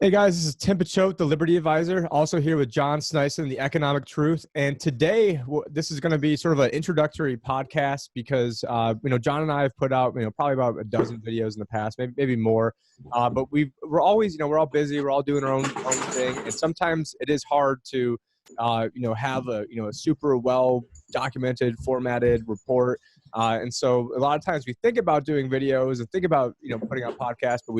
Hey guys, this is Tim Picciott, the Liberty Advisor, also here with John Sneisen, the Economic Truth. And today, this is going to be sort of an introductory podcast because, John and I have put out, probably about a dozen videos in the past, maybe more. But we're always, we're all busy, we're all doing our own thing. And sometimes it is hard to, have a super well documented, formatted report. And so a lot of times we think about doing videos and think about, putting out podcasts, but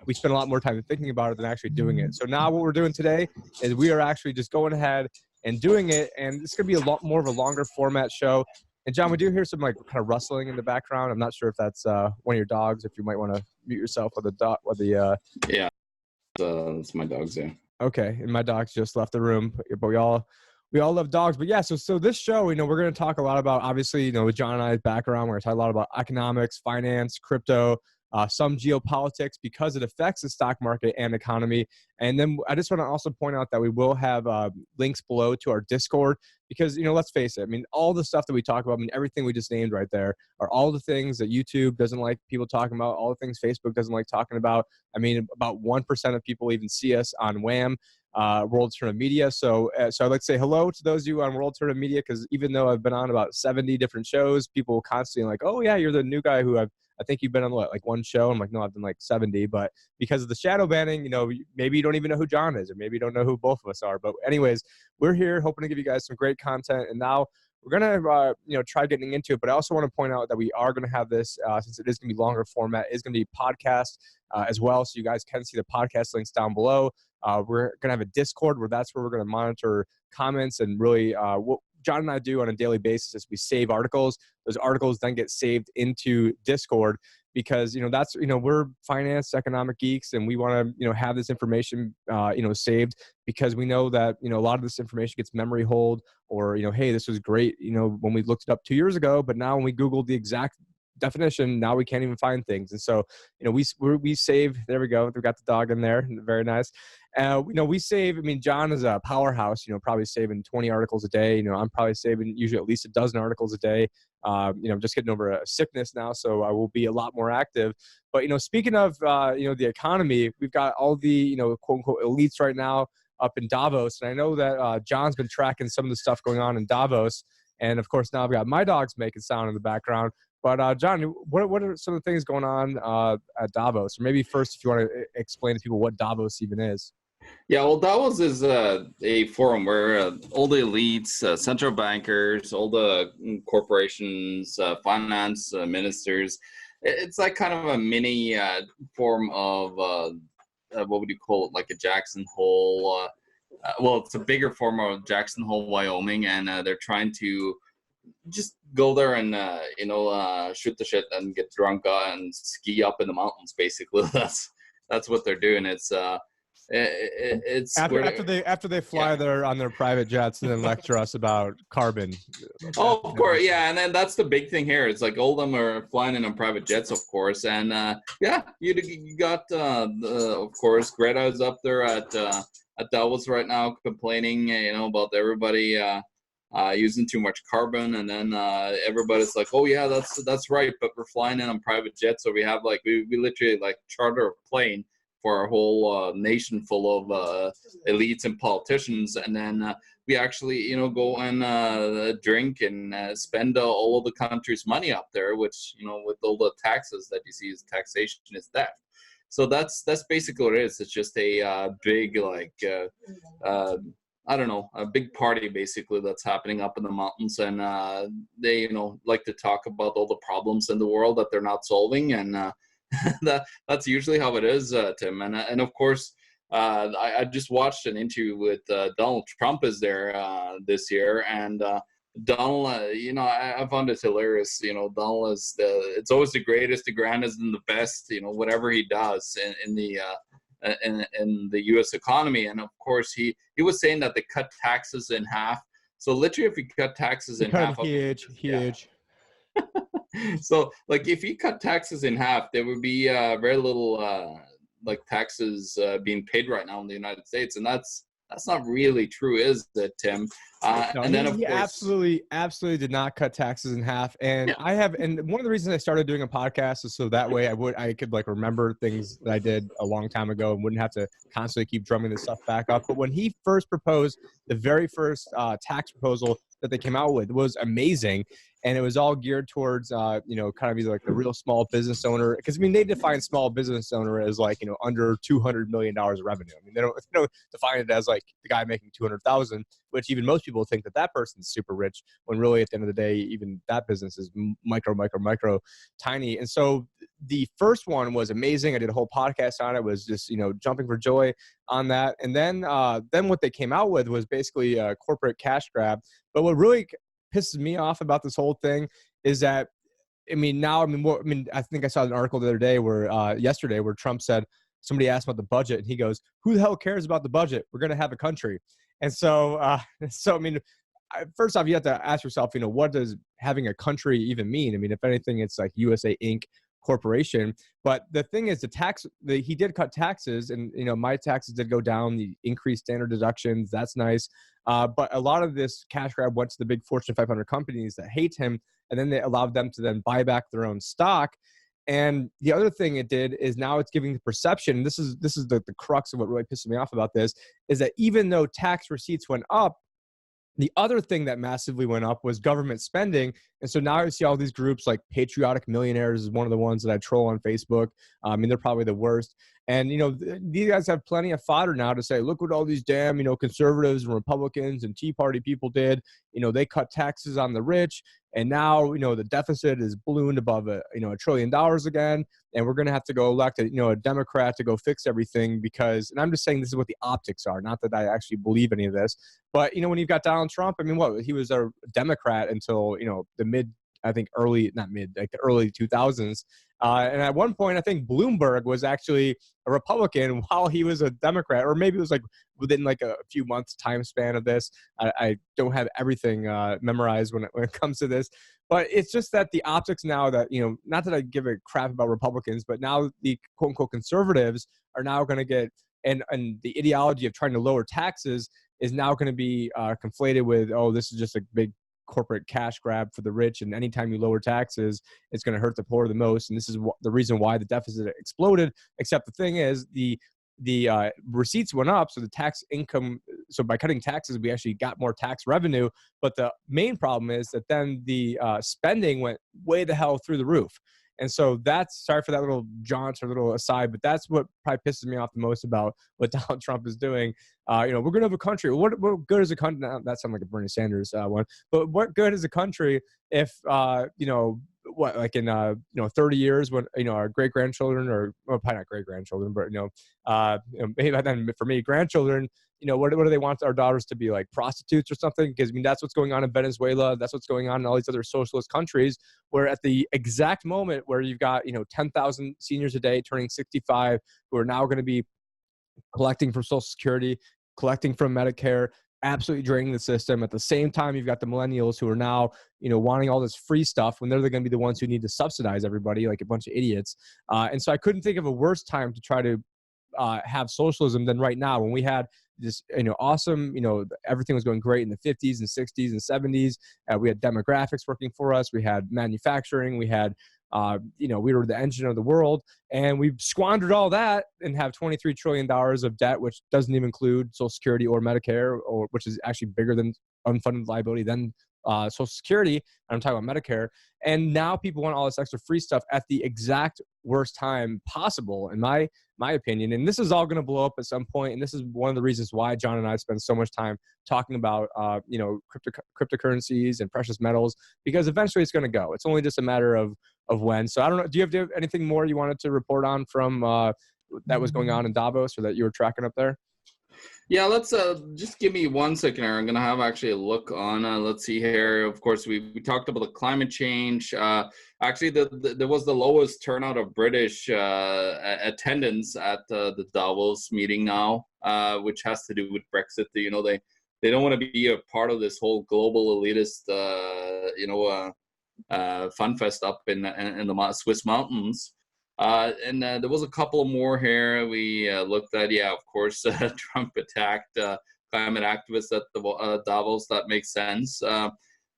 we spend a lot more time thinking about it than actually doing it. So now what we're doing today is we are actually just going ahead and doing it. And it's going to be a lot more of a longer format show. And John, we do hear some kind of rustling in the background. I'm not sure if that's one of your dogs, if you might want to mute yourself with the dog, Yeah, it's my dogs there. Okay. And my dogs just left the room, but we all love dogs. But yeah, so this show, we're going to talk a lot about, obviously, with John and I's background, we're going to talk a lot about economics, finance, crypto, some geopolitics because it affects the stock market and economy. And then I just want to also point out that we will have links below to our Discord because, let's face it, all the stuff that we talk about, everything we just named right there are all the things that YouTube doesn't like people talking about, all the things Facebook doesn't like talking about. About 1% of people even see us on WHAM. World Alternative Media. So I'd like to say hello to those of you on World Alternative Media, because even though I've been on about 70 different shows, people constantly like, oh yeah, you're the new guy who I think you've been on like one show. I'm like, no, I've done like 70, but because of the shadow banning, maybe you don't even know who John is, or maybe you don't know who both of us are. But anyways, we're here hoping to give you guys some great content. And now we're going to, try getting into it, but I also want to point out that we are going to have this, since it is going to be longer format, is going to be podcast as well. So you guys can see the podcast links down below. We're going to have a Discord where that's where we're going to monitor comments and really what John and I do on a daily basis is we save articles. Those articles then get saved into Discord because, that's, we're finance, economic geeks, and we want to, have this information, saved because we know that, a lot of this information gets memory hold or, hey, this was great, when we looked it up 2 years ago, but now when we Googled the exact definition, now we can't even find things. And so, we save, there we go. We've got the dog in there. Very nice. We save, John is a powerhouse, probably saving 20 articles a day. I'm probably saving usually at least a dozen articles a day. Just getting over a sickness now, so I will be a lot more active. But, speaking of, the economy, we've got all the, quote unquote elites right now up in Davos. And I know that John's been tracking some of the stuff going on in Davos. And of course, now I've got my dogs making sound in the background. But John, what are some of the things going on at Davos? Or maybe first, if you want to explain to people what Davos even is. Yeah, well, Davos is a forum where all the elites, central bankers, all the corporations, finance ministers, it's like kind of a mini form of, what would you call it, like a Jackson Hole. Well, it's a bigger form of Jackson Hole, Wyoming, and they're trying to just go there and shoot the shit and get drunk and ski up in the mountains. Basically, that's what they're doing. It's after they fly there on their private jets and then lecture us about carbon. Oh, of course, yeah, and then that's the big thing here. It's like all of them are flying in on private jets, of course, and you got of course Greta is up there at Davos right now complaining, about everybody using too much carbon, and then everybody's like, oh yeah, that's right, but we're flying in on private jets, so we have we literally charter a plane for our whole nation full of elites and politicians, and then we actually go and drink and spend all of the country's money up there, which with all the taxes that you see as taxation is theft. So that's basically what it is. It's just a big I don't know, a big party basically that's happening up in the mountains, and they like to talk about all the problems in the world that they're not solving, and that's usually how it is, Tim. And of course, I just watched an interview with Donald Trump is there this year, and Donald, I found it hilarious. Donald is it's always the greatest, the grandest, and the best. Whatever he does in the U.S. economy, and of course he was saying that they cut taxes in half. So literally, if you cut taxes in half, huge. Yeah. So if you cut taxes in half, there would be very little taxes being paid right now in the United States, and that's that's not really true, is it, Tim? No, And then of he course, absolutely did not cut taxes in half. And one of the reasons I started doing a podcast is so that way I could like remember things that I did a long time ago and wouldn't have to constantly keep drumming this stuff back up. But when he first proposed the very first tax proposal that they came out with was amazing. And it was all geared towards, kind of either like the real small business owner. Because, I mean, they define small business owner as like, under $200 million of revenue. I mean, they don't define it as like the guy making 200,000, which even most people think that person's super rich, when really at the end of the day, even that business is micro, tiny. And so the first one was amazing. I did a whole podcast on it, was just, jumping for joy on that. And then what they came out with was basically a corporate cash grab. But what really pisses me off about this whole thing is that, I think I saw an article the other day yesterday where Trump said, somebody asked about the budget and he goes, who the hell cares about the budget? We're going to have a country. And so, first off, you have to ask yourself, what does having a country even mean? I mean, if anything, it's like USA Inc. corporation. But the thing is, he did cut taxes, and my taxes did go down. The increased standard deductions, that's nice. But a lot of this cash grab went to the big Fortune 500 companies that hate him, and then they allowed them to then buy back their own stock. And the other thing it did is now it's giving the perception. This is the crux of what really pisses me off about this, is that even though tax receipts went up, the other thing that massively went up was government spending. And so now I see all these groups like Patriotic Millionaires is one of the ones that I troll on Facebook. They're probably the worst. And, these guys have plenty of fodder now to say, look what all these damn, conservatives and Republicans and Tea Party people did. They cut taxes on the rich. And now, the deficit is ballooned above $1 trillion again. And we're going to have to go elect a Democrat to go fix everything because, and I'm just saying this is what the optics are, not that I actually believe any of this. But, when you've got Donald Trump, he was a Democrat until, the early 2000s. And at one point, I think Bloomberg was actually a Republican while he was a Democrat, or maybe it was like within like a few months time span of this. I don't have everything memorized when it comes to this, but it's just that the optics now that, not that I give a crap about Republicans, but now the quote unquote conservatives are now going to get, and the ideology of trying to lower taxes is now going to be conflated with, this is just a big corporate cash grab for the rich, and anytime you lower taxes, it's going to hurt the poor the most. And this is the reason why the deficit exploded. Except the thing is, the receipts went up, so the tax income. So by cutting taxes, we actually got more tax revenue. But the main problem is that then the spending went way the hell through the roof. And so that's, sorry for that little jaunt or little aside, but that's what probably pisses me off the most about what Donald Trump is doing. We're going to have a country. What good is a country? That sounds like a Bernie Sanders one. But what good is a country if, like in 30 years when our great grandchildren, or well, probably not great grandchildren, but maybe by then for me grandchildren, what do they want our daughters to be, like prostitutes or something? Because that's what's going on in Venezuela. That's what's going on in all these other socialist countries, where at the exact moment where you've got 10,000 seniors a day turning 65 who are now going to be collecting from Social Security, collecting from Medicare, absolutely draining the system. At the same time, you've got the millennials who are now, wanting all this free stuff when they're going to be the ones who need to subsidize everybody like a bunch of idiots. And so I couldn't think of a worse time to try to have socialism than right now, when we had this, awesome, everything was going great in the 50s and 60s and 70s. We had demographics working for us. We had manufacturing. We had, we were the engine of the world, and we've squandered all that and have $23 trillion of debt, which doesn't even include Social Security or Medicare, or which is actually bigger than unfunded liability than Social Security. I'm talking about Medicare. And now people want all this extra free stuff at the exact worst time possible, in my opinion. And this is all going to blow up at some point. And this is one of the reasons why John and I spend so much time talking about, cryptocurrencies and precious metals, because eventually it's going to go. It's only just a matter of when. So I don't know. Do you have anything more you wanted to report on from that was going on in Davos, or that you were tracking up there? Yeah, let's just give me 1 second here. I'm going to have actually a look on, let's see here. Of course, we talked about the climate change. Actually, there was the lowest turnout of British attendance at the Davos meeting now, which has to do with Brexit. They don't want to be a part of this whole global elitist, fun fest up in the Swiss mountains. And there was a couple more here we looked at. Yeah, of course, Trump attacked climate activists at the Davos. That makes sense.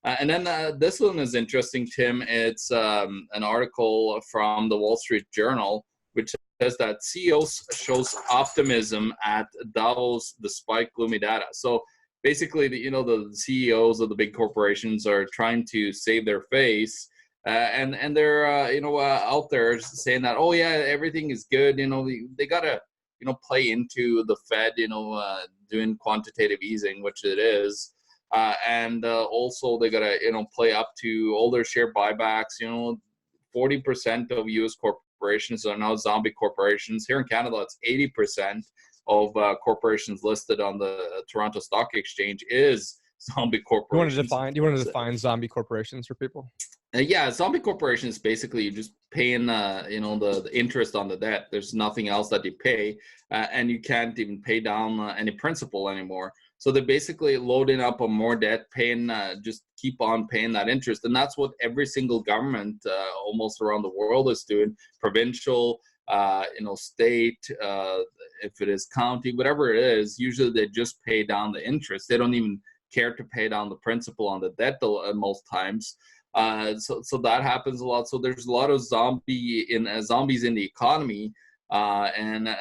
And then this one is interesting, Tim. It's an article from the Wall Street Journal, which says that CEOs shows optimism at Davos despite gloomy data. So basically, the CEOs of the big corporations are trying to save their face, and they're out there saying that, oh yeah, everything is good. They gotta play into the Fed, doing quantitative easing, which it is. And also they gotta play up to all their share buybacks. 40% of U.S. corporations are now zombie corporations. Here in Canada, it's 80% of corporations listed on the Toronto Stock Exchange is zombie corporations. Do you want to define zombie corporations for people? Yeah, zombie corporations basically you're just paying the interest on the debt. There's nothing else that you pay, and you can't even pay down any principal anymore. So they're basically loading up on more debt, paying just keep on paying that interest, and that's what every single government almost around the world is doing. Provincial, state, if it is county, whatever it is, usually they just pay down the interest. They don't even care to pay down the principal on the debt most times. So that happens a lot. So there's a lot of zombies in the economy, and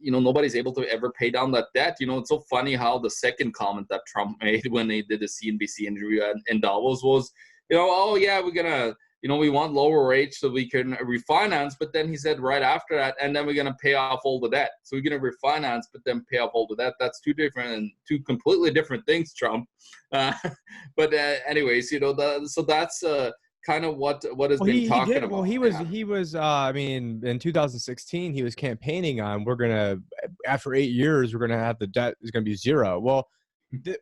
nobody's able to ever pay down that debt. It's so funny how the second comment that Trump made when they did the CNBC interview in Davos was, oh yeah, we're gonna, we want lower rates so we can refinance. But then he said right after that, and then we're gonna pay off all the debt. So we're gonna refinance, but then pay off all the debt. That's two completely different things, Trump. But anyways, so that's kind of what has been talking about. Well, he was. I mean, in 2016, he was campaigning on after 8 years, we're gonna have the debt is gonna be zero. Well,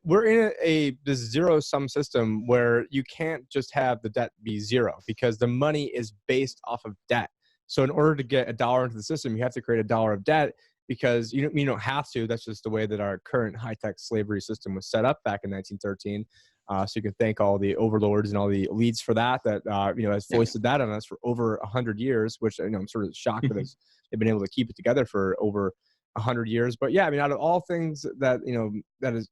we're in this zero sum system where you can't just have the debt be zero because the money is based off of debt. So in order to get $1 into the system, you have to create $1 of debt because you don't have to. That's just the way that our current high-tech slavery system was set up back in 1913. So you can thank all the overlords and all the elites for that has foisted that on us for over 100 years, which I'm sort of shocked that they've been able to keep it together for over 100 years. But yeah, I mean, out of all things that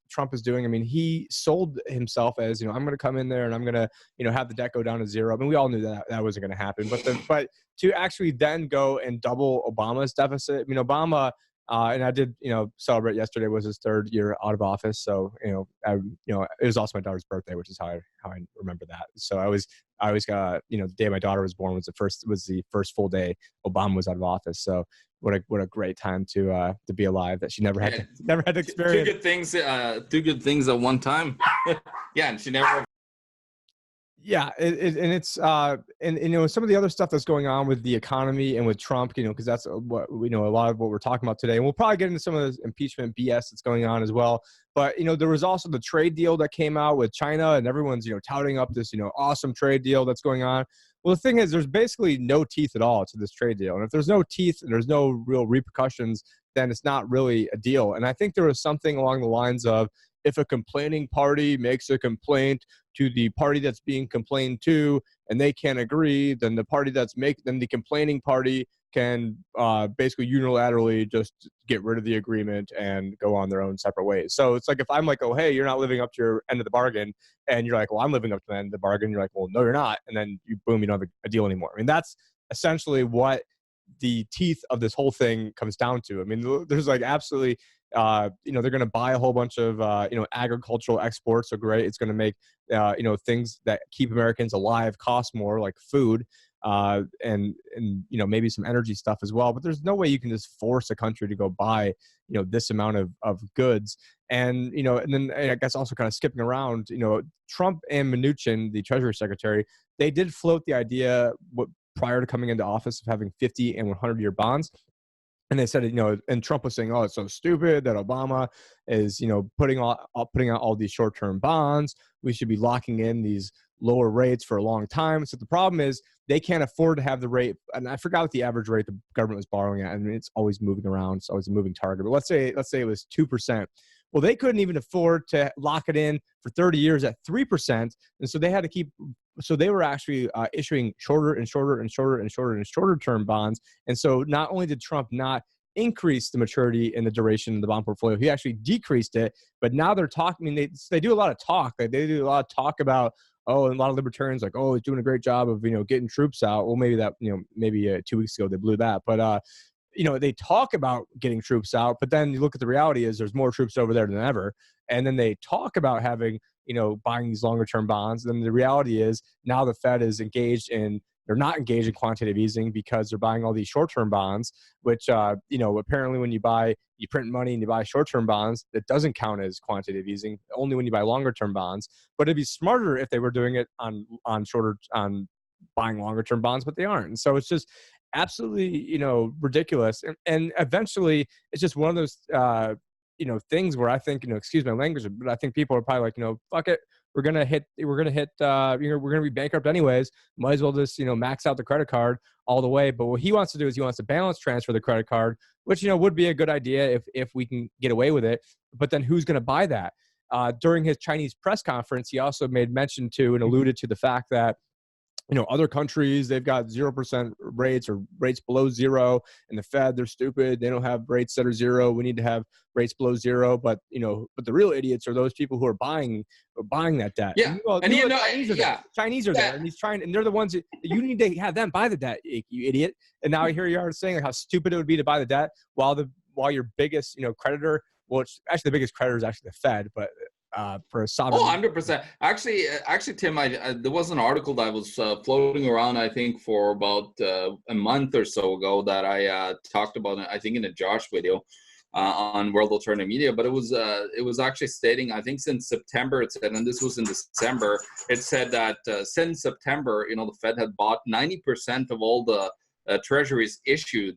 Trump is doing, I mean, he sold himself as I'm going to come in there and I'm going to have the debt go down to zero. I mean, we all knew that wasn't going to happen. But to actually then go and double Obama's deficit, I mean, Obama. And I did, celebrate yesterday was his 3rd year out of office. So, it was also my daughter's birthday, which is how I remember that. So I always got, the day my daughter was born was the first full day Obama was out of office. So what a great time to be alive that she never had to experience. Two good things at one time. Yeah. And she never. Yeah, and it's some of the other stuff that's going on with the economy and with Trump, because that's what a lot of what we're talking about today, and we'll probably get into some of this impeachment BS that's going on as well. But there was also the trade deal that came out with China, and everyone's touting up this awesome trade deal that's going on. Well, the thing is, there's basically no teeth at all to this trade deal, and if there's no teeth and there's no real repercussions, then it's not really a deal. And I think there was something along the lines of, if a complaining party makes a complaint to the party that's being complained to and they can't agree, then the complaining party can basically unilaterally just get rid of the agreement and go on their own separate ways. So it's like if I'm like, oh, hey, you're not living up to your end of the bargain, and you're like, well, I'm living up to the end of the bargain. You're like, well, no, you're not. And then you don't have a deal anymore. I mean, that's essentially what the teeth of this whole thing comes down to. I mean, there's like absolutely, they're going to buy a whole bunch of, agricultural exports. So great. It's going to make, things that keep Americans alive cost more, like food, and maybe some energy stuff as well. But there's no way you can just force a country to go buy, this amount of goods. And, and then I guess also kind of skipping around, Trump and Mnuchin, the Treasury Secretary, they did float the idea prior to coming into office of having 50 and 100-year bonds. And they said, and Trump was saying, oh, it's so stupid that Obama is, putting out all these short-term bonds. We should be locking in these lower rates for a long time. So the problem is they can't afford to have the rate. And I forgot what the average rate the government was borrowing at. I mean, it's always moving around. It's always a moving target. But let's say it was 2%. Well, they couldn't even afford to lock it in for 30 years at 3%. And so they had to so they were actually issuing shorter and shorter and shorter and shorter and shorter term bonds. And so not only did Trump not increased the maturity and the duration of the bond portfolio. He actually decreased it, but now they're talking. I mean, they do a lot of talk. Like, they do a lot of talk about, and a lot of libertarians like, he's doing a great job of, getting troops out. Well, maybe that, maybe 2 weeks ago they blew that, but they talk about getting troops out, but then you look at the reality is there's more troops over there than ever. And then they talk about having, buying these longer term bonds. Then the reality is now the Fed is they're not engaged in quantitative easing because they're buying all these short-term bonds, which, apparently when you print money and you buy short-term bonds, that doesn't count as quantitative easing, only when you buy longer-term bonds. But it'd be smarter if they were doing it on buying longer-term bonds, but they aren't. And so it's just absolutely, ridiculous. And eventually it's just one of those, things where I think, excuse my language, but I think people are probably like, fuck it. We're going to be bankrupt anyways. Might as well just, max out the credit card all the way. But what he wants to do is he wants to balance transfer the credit card, which, would be a good idea if we can get away with it. But then who's going to buy that? During his Chinese press conference, he also made mention to and alluded to the fact that, other countries, they've got 0% rates or rates below zero. And the Fed, they're stupid. They don't have rates that are zero. We need to have rates below zero. But, but the real idiots are those people who are buying that debt. Yeah. Chinese are there. And they're the ones that you need to have them buy the debt, you idiot. And now here you are saying like how stupid it would be to buy the debt while your biggest, creditor, well, it's actually the biggest creditor is actually the Fed, but for a sovereign. 100%. Actually, Tim, there was an article that was floating around, I think, for about a month or so ago that I talked about, I think, in a Josh video on World Alternative Media. But it was actually stating, I think, since September, it said, and this was in December, it said that since September, the Fed had bought 90% of all the treasuries issued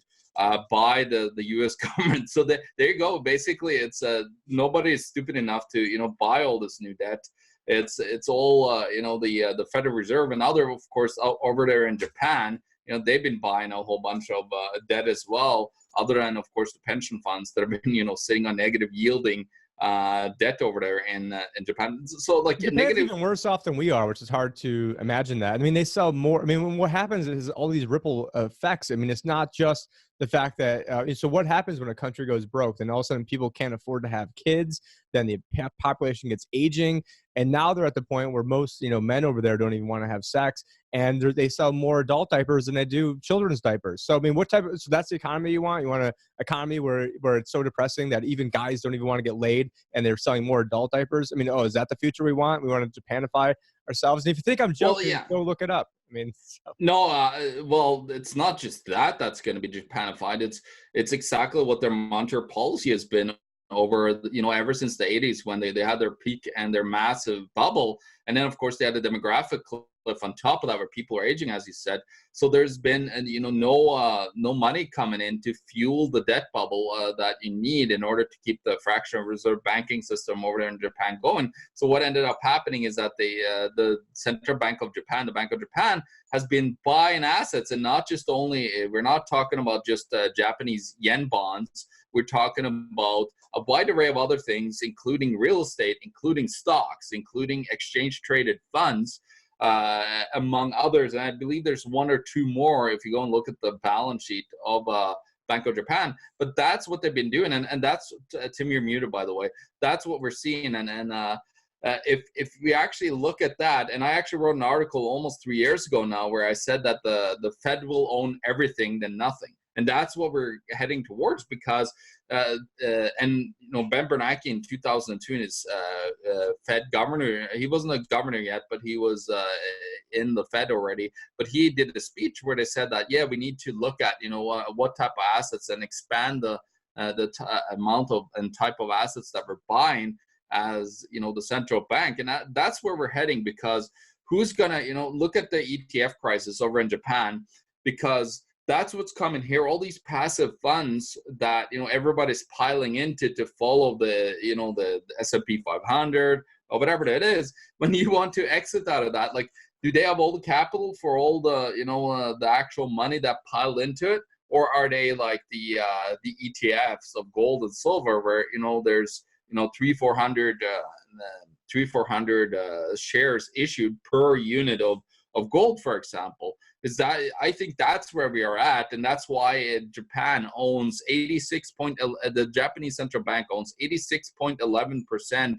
by the U.S. government. So there you go. Basically, it's nobody is stupid enough to buy all this new debt. It's all the Federal Reserve and other, of course, over there in Japan. They've been buying a whole bunch of debt as well. Other than, of course, the pension funds that have been sitting on negative yielding debt over there in Japan. So like Japan's even worse off than we are, which is hard to imagine that. I mean, they sell more. I mean, what happens is all these ripple effects. I mean, it's not just the fact that so what happens when a country goes broke? Then all of a sudden people can't afford to have kids. Then the population gets aging, and now they're at the point where most men over there don't even want to have sex, and they sell more adult diapers than they do children's diapers. So I mean, so that's the economy you want? You want an economy where it's so depressing that even guys don't even want to get laid, and they're selling more adult diapers? I mean, is that the future we want? We want to Japanify ourselves? And if you think I'm joking, go look it up. I mean, no, well, it's not just that's going to be Japanified. It's exactly what their monetary policy has been over, ever since the 80s when they had their peak and their massive bubble. And then, of course, they had the demographic cliff on top of that where people are aging, as you said. So there's been, no money coming in to fuel the debt bubble that you need in order to keep the fractional reserve banking system over there in Japan going. So what ended up happening is that the Central Bank of Japan, the Bank of Japan, has been buying assets, and not just we're not talking about just Japanese yen bonds. We're talking about a wide array of other things, including real estate, including stocks, including exchange-traded funds, among others. And I believe there's one or two more if you go and look at the balance sheet of Bank of Japan. But that's what they've been doing. And that's, Tim, you're muted, by the way. That's what we're seeing. And if we actually look at that, and I actually wrote an article almost 3 years ago now where I said that the Fed will own everything then nothing. And that's what we're heading towards because, Ben Bernanke in 2002, in his Fed governor, he wasn't a governor yet, but he was in the Fed already. But he did a speech where they said that, we need to look at, what type of assets and expand the amount of and type of assets that we're buying as, the central bank. And that's where we're heading because who's going to, look at the ETF crisis over in Japan, because that's what's coming here. All these passive funds that, everybody's piling into to follow the, the S&P 500 or whatever it is. When you want to exit out of that, like, do they have all the capital for all the, the actual money that piled into it? Or are they like the ETFs of gold and silver where, there's, 300-400 shares issued per unit of of gold, for example. Is that I think that's where we are at, and that's why Japan owns the Japanese central bank owns 86.11%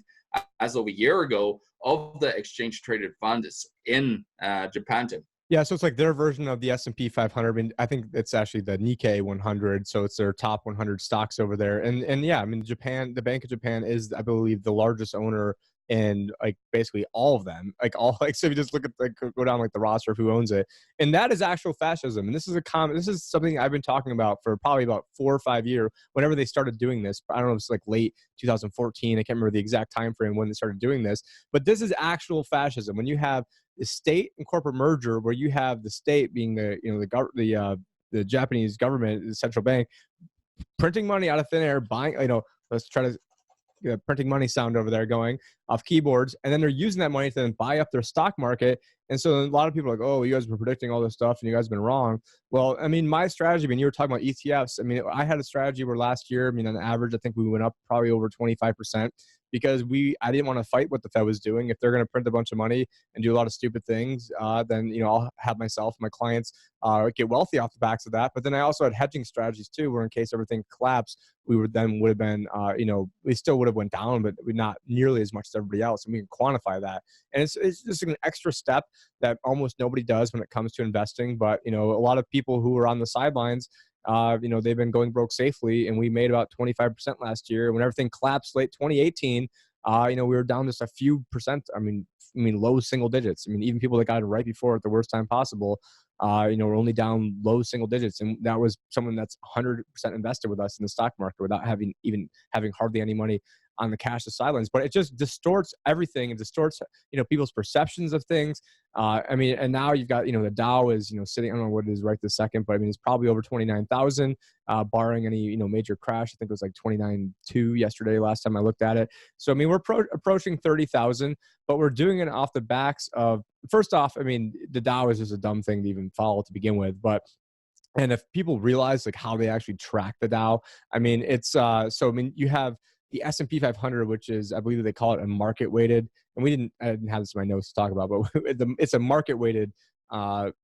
as of a year ago of the exchange traded funds in Japan. Yeah, so it's like their version of the S&P 500. I mean, I think it's actually the Nikkei 100, so it's their top 100 stocks over there. And yeah, I mean, Japan, the Bank of Japan is, I believe, the largest owner in like basically all of them. Like all, like, so if you just look at, like, go down like the roster of who owns it, and that is actual fascism. And this is something I've been talking about for probably about 4 or 5 years. Whenever they started doing this, I don't know if it's like late 2014. I can't remember the exact time frame when they started doing this, but this is actual fascism. When you have the state and corporate merger, where you have the state being the Japanese government, the central bank, printing money out of thin air, buying, let's try to printing money sound over there going off keyboards, and then they're using that money to then buy up their stock market. And so a lot of people are like, oh, you guys were predicting all this stuff and you guys have been wrong. Well, I mean, my strategy, I mean, you were talking about ETFs. I mean, I had a strategy where last year, I mean, on average, I think we went up probably over 25%, because I didn't want to fight what the Fed was doing. If they're going to print a bunch of money and do a lot of stupid things, then, I'll have myself and my clients get wealthy off the backs of that. But then I also had hedging strategies too, where in case everything collapsed, we would have been, we still would have went down, but not nearly as much as everybody else. And we can quantify that. And it's just an extra step that almost nobody does when it comes to investing. But, a lot of people who are on the sidelines, they've been going broke safely, and we made about 25% last year. When everything collapsed late 2018, we were down just a few percent. I mean, low single digits. I mean, even people that got it right before at the worst time possible, we're only down low single digits. And that was someone that's 100% invested with us in the stock market without having hardly any money on the cash to sidelines. But it just distorts everything. It distorts, people's perceptions of things. And now you've got, the Dow is, sitting, I don't know what it is right this second, but I mean, it's probably over 29,000, barring any, major crash. I think it was like 29.2 yesterday, last time I looked at it. So, I mean, we're approaching 30,000, but we're doing it off the backs of, first off, I mean, the Dow is just a dumb thing to even follow to begin with, and if people realize like how they actually track the Dow, I mean, it's, you have the S&P 500, which is, I believe they call it a market weighted, and I didn't have this in my notes to talk about, but it's a market weighted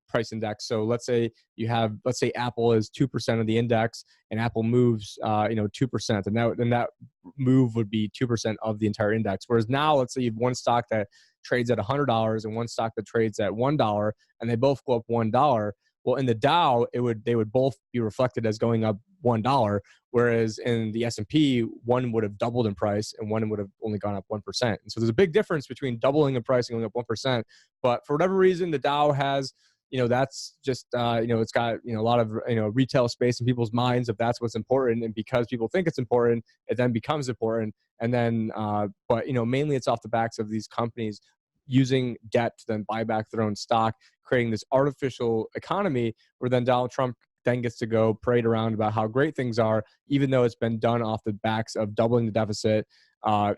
price index. So let's say Apple is 2% of the index, and Apple moves 2%, and that move would be 2% of the entire index. Whereas now, let's say you have one stock that trades at $100 and one stock that trades at $1, and they both go up $1. Well, in the Dow, they would both be reflected as going up $1, whereas in the S&P, one would have doubled in price and one would have only gone up 1%. And so there's a big difference between doubling in price and going up 1%. But for whatever reason, the Dow has, that's just, it's got, a lot of, retail space in people's minds if that's what's important. And because people think it's important, it then becomes important. And then, but mainly it's off the backs of these companies using debt to then buy back their own stock, creating this artificial economy where then Donald Trump then gets to go parade around about how great things are, even though it's been done off the backs of doubling the deficit,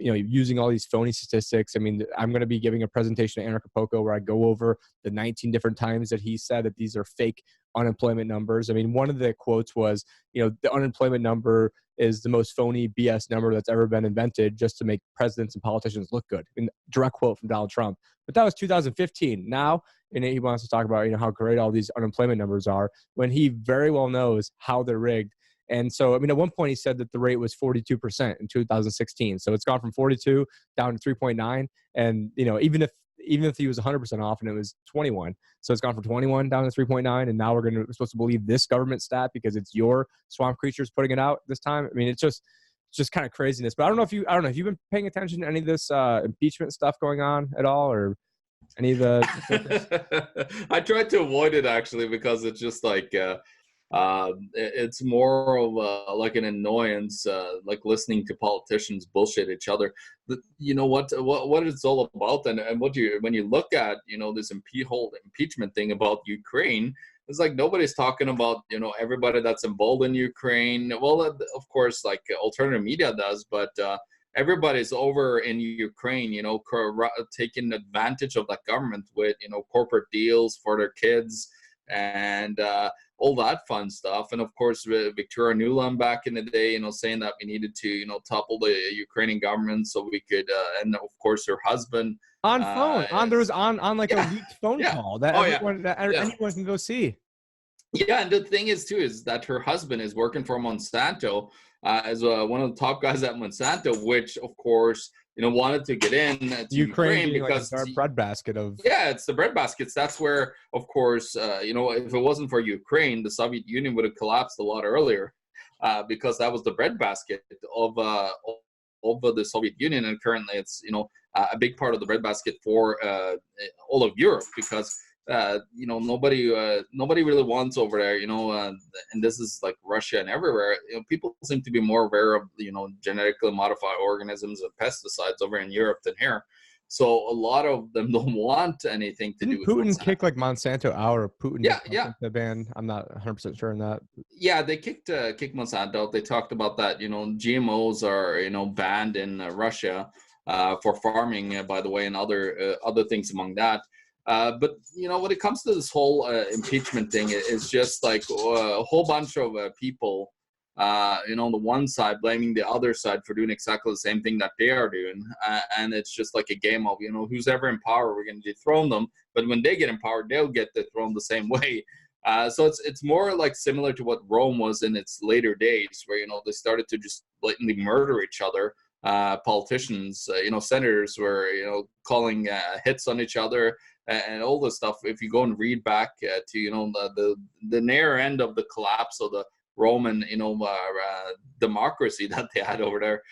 using all these phony statistics. I mean, I'm going to be giving a presentation at Acapulco where I go over the 19 different times that he said that these are fake unemployment numbers. I mean, one of the quotes was, the unemployment number is the most phony BS number that's ever been invented just to make presidents and politicians look good. And direct quote from Donald Trump. But that was 2015. Now, he wants to talk about, how great all these unemployment numbers are, when he very well knows how they're rigged. And so, I mean, at one point he said that the rate was 42% in 2016. So it's gone from 42 down to 3.9. And, even if he was 100% off and it was 21. So it's gone from 21 down to 3.9. And now we're supposed to believe this government stat because it's your swamp creatures putting it out this time. I mean, it's just kind of craziness. But I don't know if you've been paying attention to any of this impeachment stuff going on at all, or any of the. I tried to avoid it actually, because it's just like, it's more of like an annoyance, like listening to politicians bullshit each other. But you know what it's all about, and when you look at this whole impeachment thing about Ukraine, it's like nobody's talking about everybody that's involved in Ukraine. Well, of course, like alternative media does, but everybody's over in Ukraine, taking advantage of that government with corporate deals for their kids and all that fun stuff. And of course, Victoria Nuland back in the day, saying that we needed to, topple the Ukrainian government so we could, and of course her husband On phone, on like a Yeah, leaked phone yeah. call that Oh yeah, yeah. anyone can go see. Yeah, and the thing is too is that her husband is working for Monsanto as one of the top guys at Monsanto, which of course wanted to get in to Ukraine Ukraine being like because a breadbasket of. yeah, it's the breadbaskets. That's where, of course, if it wasn't for Ukraine, the Soviet Union would have collapsed a lot earlier, because that was the breadbasket of the Soviet Union, and currently it's a big part of the breadbasket for all of Europe because nobody really wants over there, and this is like Russia and everywhere. People seem to be more aware of genetically modified organisms and pesticides over in Europe than here. So a lot of them don't want anything to do Didn't with Putin kick Monsanto. like Monsanto out, or Putin did Yeah, yeah, something to ban? I'm not 100% sure on that. yeah. They kicked Monsanto out. They talked about that. GMOs are banned in Russia for farming, by the way, and other things among that. But when it comes to this whole impeachment thing, it's just like a whole bunch of people, on the one side blaming the other side for doing exactly the same thing that they are doing, and it's just like a game of who's ever in power, we're going to dethrone them. But when they get in power, they'll get dethroned the same way. So it's more like similar to what Rome was in its later days, where they started to just blatantly murder each other. Politicians, senators were calling hits on each other and all this stuff. If you go and read back to the near end of the collapse of the Roman democracy that they had over there,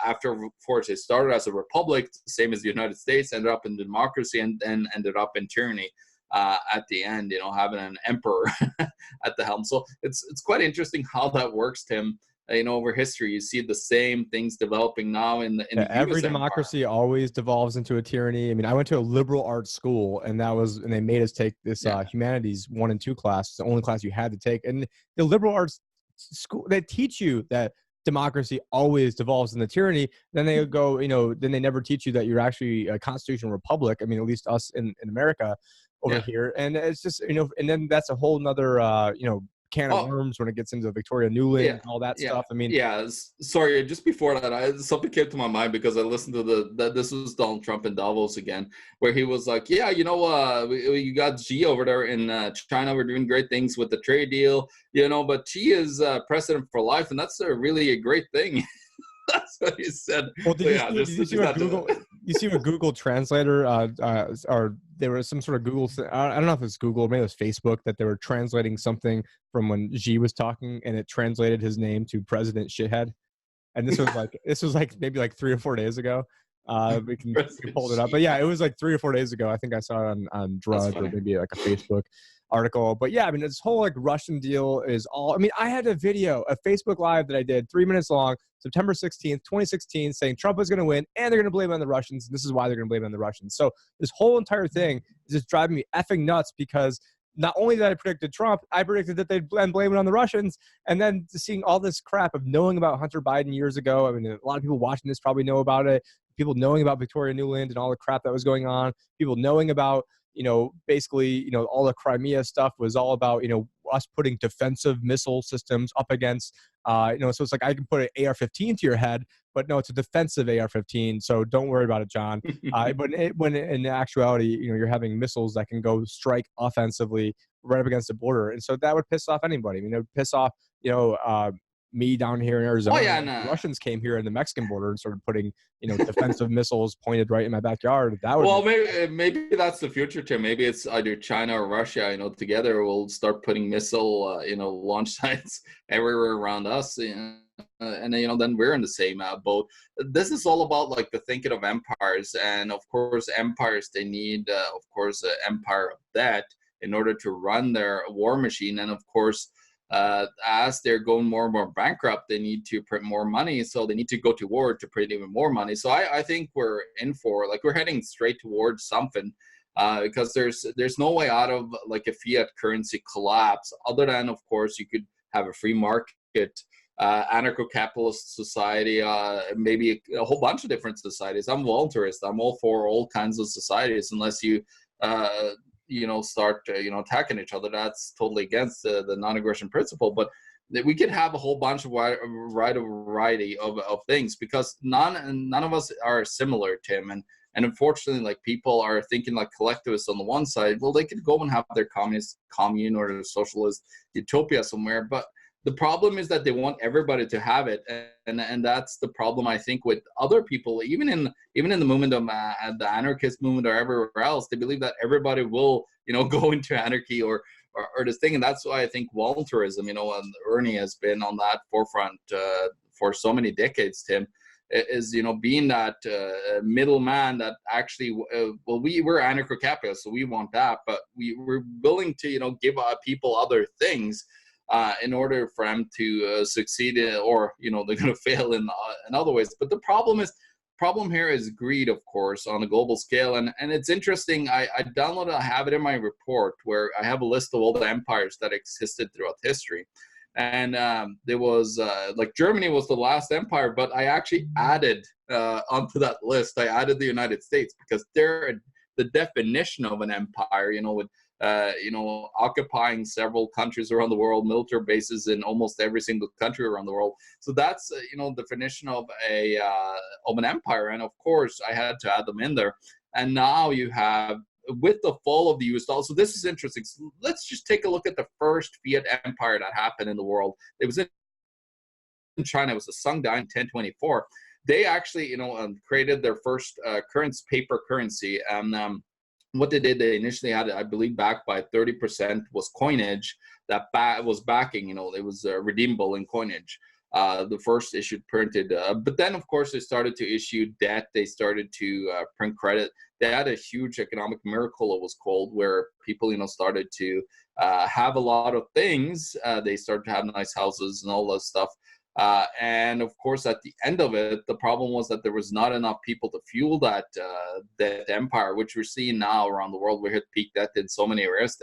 after of course it started as a republic, same as the United States, ended up in democracy, and then ended up in tyranny at the end, having an emperor at the helm. So it's quite interesting how that works, Tim. Over history, you see the same things developing now in the Every US democracy always devolves into a tyranny. I mean, I went to a liberal arts school, and they made us take this humanities 1 and 2 class. It's the only class you had to take. And the liberal arts school, they teach you that democracy always devolves into tyranny. Then they go, then they never teach you that you're actually a constitutional republic. I mean, at least us in America over here. And it's just, and then that's a whole nother, can of worms when it gets into Victoria Nuland and all that stuff. I mean, sorry, just before that, something came to my mind because I listened to this was Donald Trump in Davos again, where he was like, you got Xi over there in China, we're doing great things with the trade deal, but Xi is president for life, and that's really a great thing. That's what he said. Well, did you see what Google? You see what Google Translator, or there was some sort of Google. I don't know if it's Google, maybe it was Facebook, that they were translating something from when Xi was talking, and it translated his name to President Shithead. And this was like maybe like 3 or 4 days ago. We can pull it up, but yeah, it was like 3 or 4 days ago. I think I saw it on Drudge or maybe like a Facebook article. But yeah, I mean, this whole like Russian deal is all. I mean, I had a Facebook Live that I did 3 minutes long, September 16th, 2016, saying Trump is going to win and they're going to blame it on the Russians. And this is why they're going to blame it on the Russians. So this whole entire thing is just driving me effing nuts, because not only that I predicted Trump, I predicted that they'd blame it on the Russians. And then seeing all this crap of knowing about Hunter Biden years ago. I mean, a lot of people watching this probably know about it. People knowing about Victoria Nuland and all the crap that was going on. People knowing about, basically, all the Crimea stuff was all about, us putting defensive missile systems up against, so it's like I can put an AR-15 to your head, but no, it's a defensive AR-15. So don't worry about it, John. But when in actuality, you're having missiles that can go strike offensively right up against the border. And so that would piss off anybody. I mean, it would piss off, me down here in Arizona. Oh, yeah, the Russians came here in the Mexican border and started putting, defensive missiles pointed right in my backyard. That would maybe that's the future, Tim. Maybe it's either China or Russia, together we'll start putting missile, launch sites everywhere around us. And then we're in the same boat. This is all about like the thinking of empires, and of course empires, they need of course an empire of debt in order to run their war machine. And of course, as they're going more and more bankrupt, they need to print more money, so they need to go to war to print even more money. So I think we're heading straight towards something, because there's no way out of like a fiat currency collapse, other than of course you could have a free market, anarcho-capitalist society, maybe a whole bunch of different societies. I'm voluntarist. I'm all for all kinds of societies, unless you start attacking each other. That's totally against the non-aggression principle. But we could have a whole bunch of variety of things, because none of us are similar, Tim, And unfortunately, like, people are thinking like collectivists on the one side. Well, they could go and have their communist commune or their socialist utopia somewhere, but the problem is that they want everybody to have it, and that's the problem, I think, with other people, even in the movement of the anarchist movement or everywhere else. They believe that everybody will, go into anarchy or this thing, and that's why I think voluntarism, and Ernie has been on that forefront for so many decades. Tim is, being that middleman that actually, we're anarcho-capitalists, so we want that, but we're willing to, give people other things in order for them to succeed or they're going to fail in other ways. But the problem here is greed, of course, on a global scale. And it's interesting. I downloaded, I have it in my report where I have a list of all the empires that existed throughout history. And there was like Germany was the last empire, but I actually added onto that list, I added the United States, because they're the definition of an empire, with occupying several countries around the world, military bases in almost every single country around the world. So that's definition of an empire. And of course, I had to add them in there. And now you have, with the fall of the U.S. dollar. So this is interesting. So let's just take a look at the first fiat empire that happened in the world. It was in China. It was the Song Dynasty in 1024. They actually, created their first paper currency. And what they did, they initially had, I believe, backed by 30% was coinage that was backing, it was redeemable in coinage. The first issued printed, but then of course they started to issue debt. They started to print credit. They had a huge economic miracle, it was called, where people, started to have a lot of things. They started to have nice houses and all that stuff. And of course, at the end of it, the problem was that there was not enough people to fuel that empire, which we're seeing now around the world. We hit peak debt in so many areas.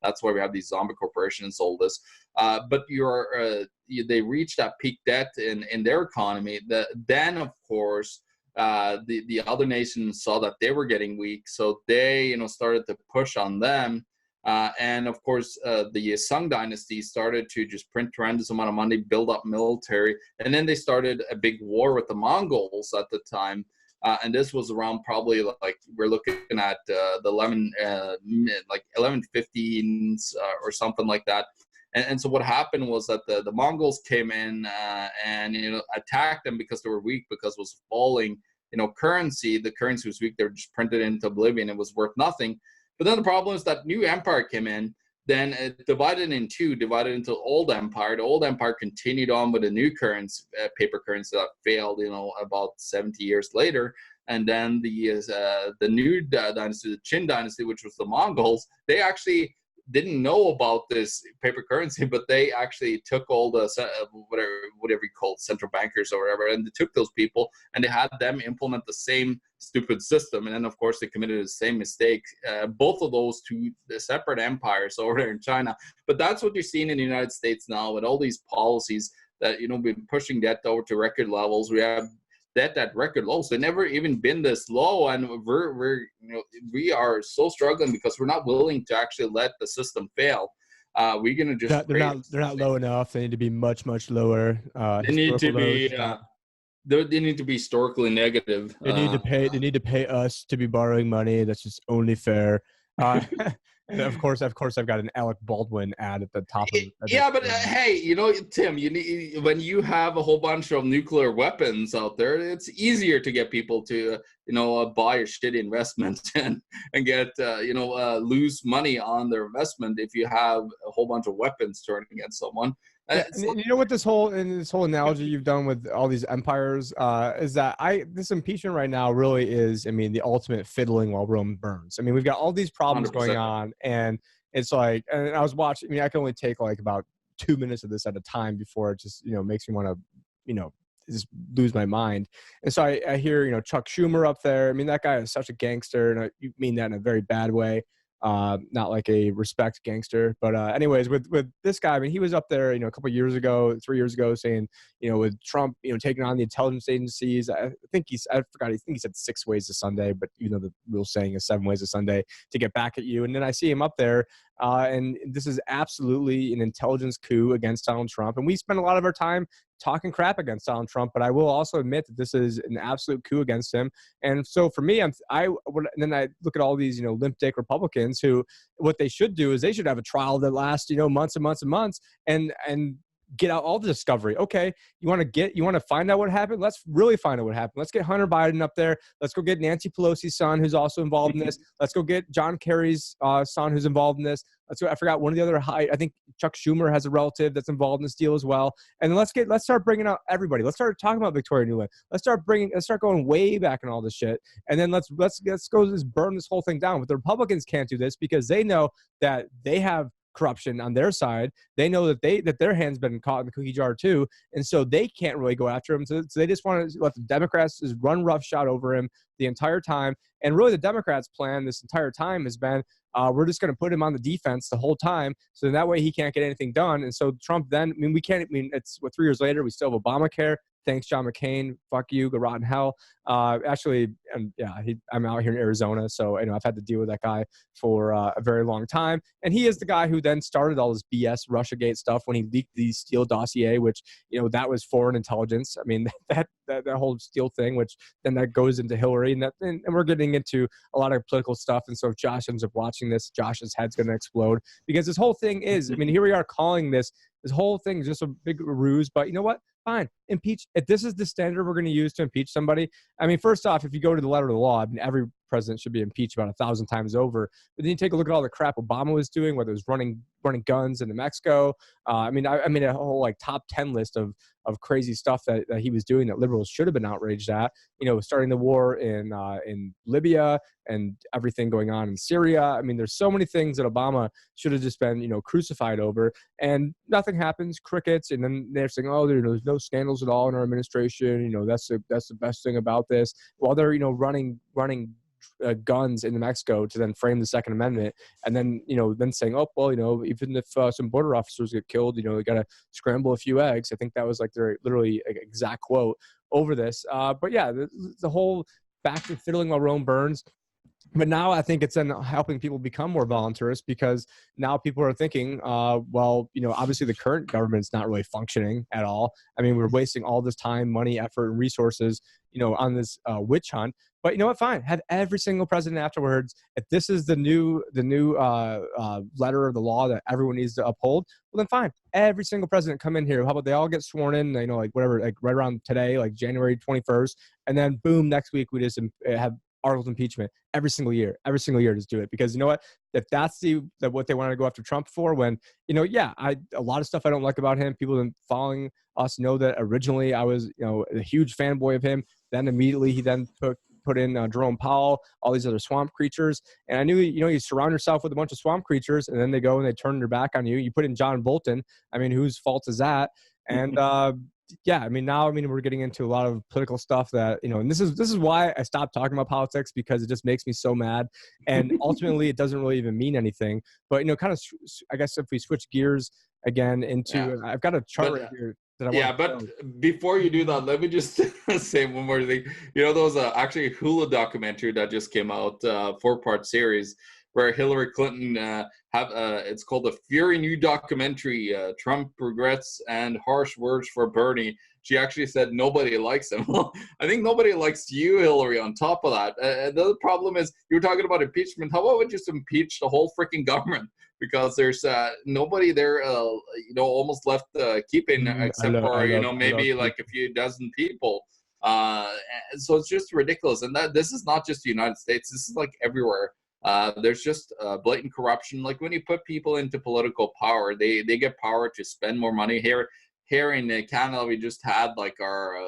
That's why we have these zombie corporations, all this. But they reached that peak debt in their economy. Then, of course, the other nations saw that they were getting weak, so they started to push on them. And of course, the Song Dynasty started to just print tremendous amount of money, build up military, and then they started a big war with the Mongols at the time. And this was around probably like we're looking at the 1115s or something like that. And so what happened was that the Mongols came in and attacked them because they were weak, because it was falling currency. The currency was weak. They were just printed into oblivion. It was worth nothing. But then the problem is that new empire came in, then it divided into old empire. The old empire continued on with a new currency, paper currency that failed, about 70 years later. And then the new dynasty, the Qin dynasty, which was the Mongols, they actually didn't know about this paper currency, but they actually took all the whatever you call it, central bankers or whatever, and they took those people and they had them implement the same stupid system. And then of course they committed the same mistake, both of those two separate empires over there in China. But that's what you're seeing in the United States now with all these policies that been pushing debt over to record levels. We have debt at record lows. They've never even been this low, and we are so struggling because we're not willing to actually let the system fail. We're gonna just they're not low enough. They need to be much lower. They need to be they need to be historically negative. They need to pay us to be borrowing money. That's just only fair. And of course, I've got an Alec Baldwin ad at the top of yeah, but hey, Tim, when you have a whole bunch of nuclear weapons out there, it's easier to get people to, buy a shitty investment and get, lose money on their investment if you have a whole bunch of weapons turned against someone. Yeah, and what this whole analogy you've done with all these empires is that this impeachment right now really is, the ultimate fiddling while Rome burns. We've got all these problems 100%. Going on, and it's like, and I was watching. I can only take like about 2 minutes of this at a time before it just makes me want to just lose my mind. And so I hear Chuck Schumer up there. That guy is such a gangster, and I mean that in a very bad way. Not like a respect gangster, but anyways, with this guy, he was up there, a couple of years ago, 3 years ago, saying, with Trump, taking on the intelligence agencies, I think he said 6 ways to Sunday, but the real saying is 7 ways to Sunday to get back at you. And then I see him up there, and this is absolutely an intelligence coup against Donald Trump. And we spend a lot of our time talking crap against Donald Trump, but I will also admit that this is an absolute coup against him. And so for me, then I look at all these, limp dick Republicans who, what they should do is they should have a trial that lasts, months and months and months, and get out all the discovery. Okay, you want to find out what happened? Let's really find out what happened. Let's get Hunter Biden up there. Let's go get Nancy Pelosi's son, who's also involved in this. Let's go get John Kerry's son, who's involved in this. I forgot one of the other I think Chuck Schumer has a relative that's involved in this deal as well. And let's start bringing out everybody. Let's start talking about Victoria Nuland. Let's start going way back in all this shit. And then let's go just burn this whole thing down. But the Republicans can't do this because they know that they have corruption on their side. They know that their hand's been caught in the cookie jar too, and so they can't really go after him. So they just want to let the Democrats just run roughshod over him the entire time. And really, the Democrats' plan this entire time has been, we're just going to put him on the defense the whole time, so that way he can't get anything done. And so Trump then, it's 3 years later, we still have Obamacare. Thanks, John McCain. Fuck you. Go rot in hell. Actually, I'm out here in Arizona, so I've had to deal with that guy for a very long time. And he is the guy who then started all this BS Russiagate stuff when he leaked the Steele dossier, which that was foreign intelligence. I mean that whole Steele thing, which then that goes into Hillary, and we're getting into a lot of political stuff. And so if Josh ends up watching this, Josh's head's going to explode because this whole thing is. Here we are calling this whole thing just a big ruse. But you know what? Fine, impeach. If this is the standard we're going to use to impeach somebody, first off, if you go to the letter of the law, every president should be impeached about 1,000 times over. But then you take a look at all the crap Obama was doing, whether it was running guns into Mexico. I made a whole top 10 list of crazy stuff that he was doing that liberals should have been outraged at. Starting the war in Libya and everything going on in Syria. There's so many things that Obama should have just been crucified over, and nothing happens. Crickets. And then they're saying, oh, there's no scandals at all in our administration. That's the best thing about this. While they're running guns into Mexico to then frame the Second Amendment, and then then saying, oh well, even if some border officers get killed, they got to scramble a few eggs. I think that was their literally exact quote over this. But yeah, the whole back to fiddling while Rome burns. But now I think it's then helping people become more voluntarist, because now people are thinking, obviously the current government's not really functioning at all. We're wasting all this time, money, effort, and resources, on this witch hunt. But you know what? Fine. Have every single president afterwards. If this is the new letter of the law that everyone needs to uphold, well then fine. Every single president come in here. How about they all get sworn in? Right around today, January 21st, and then boom, next week we just have articles of impeachment every single year. Just do it, because you know what? If that's what they wanted to go after Trump for, when a lot of stuff I don't like about him. People been following us know that originally I was a huge fanboy of him. Then immediately he then put in Jerome Powell, all these other swamp creatures, and I knew you surround yourself with a bunch of swamp creatures, and then they go and they turn their back on you. You put in John Bolton. Whose fault is that? And now we're getting into a lot of political stuff that and this is why I stopped talking about politics, because it just makes me so mad, and ultimately it doesn't really even mean anything. But kind of, I guess if we switch gears again into, I've got a chart right here. But before you do that, let me just say one more thing. There was actually a Hulu documentary that just came out, 4-part series, where Hillary Clinton it's called the Fury New Documentary, Trump Regrets and Harsh Words for Bernie. She actually said nobody likes him. Well, I think nobody likes you, Hillary, on top of that. The other problem is, you were talking about impeachment. How about we just impeach the whole freaking government? Because there's nobody there, almost left keeping, except for maybe a few dozen people. So it's just ridiculous. And this is not just the United States. This is everywhere. There's just blatant corruption. When you put people into political power, they get power to spend more money. Here in Canada, we just had our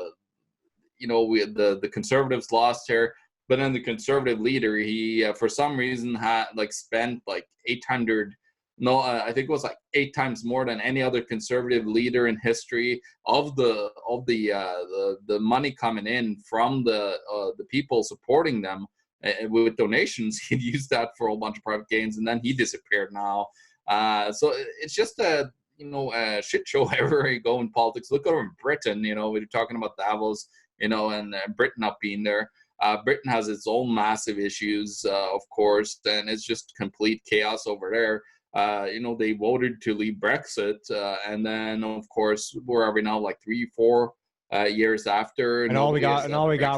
the Conservatives lost here. But then the Conservative leader, he for some reason had spent 800. No, I think it was 8 times more than any other Conservative leader in history of the money coming in from the people supporting them with donations. He'd used that for a whole bunch of private gains, and then he disappeared now. So it's just a shit show everywhere you go in politics. Look over in Britain. We're talking about Davos, and Britain not being there. Britain has its own massive issues, of course, and it's just complete chaos over there. they voted to leave Brexit, and then of course where are we now? Like 3-4 years after, And all we got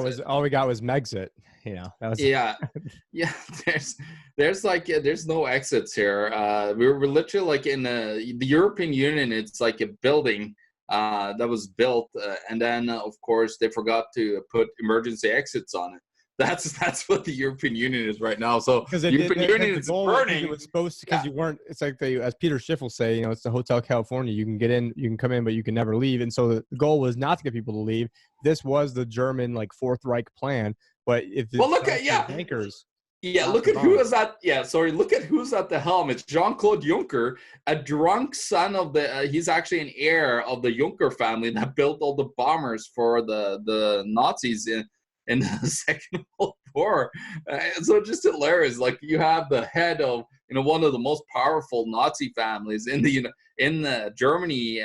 was Megxit. That was yeah. There's no exits here. We're literally like in the European Union. It's like a building that was built, and then of course they forgot to put emergency exits on it. That's what the European Union is right now. So the European Union is burning. It was supposed to, because you weren't. It's like as Peter Schiff will say, it's the Hotel California. You can get in, you can come in, but you can never leave. And so the goal was not to get people to leave. This was the German Fourth Reich plan. But if look at bankers. Yeah, look at who is at. Yeah, sorry. Look at who's at the helm. It's Jean-Claude Juncker, a drunk son of the. He's actually an heir of the Juncker family that built all the bombers for the Nazis in the Second World War. So just hilarious. Like you have the head of one of the most powerful Nazi families in the Germany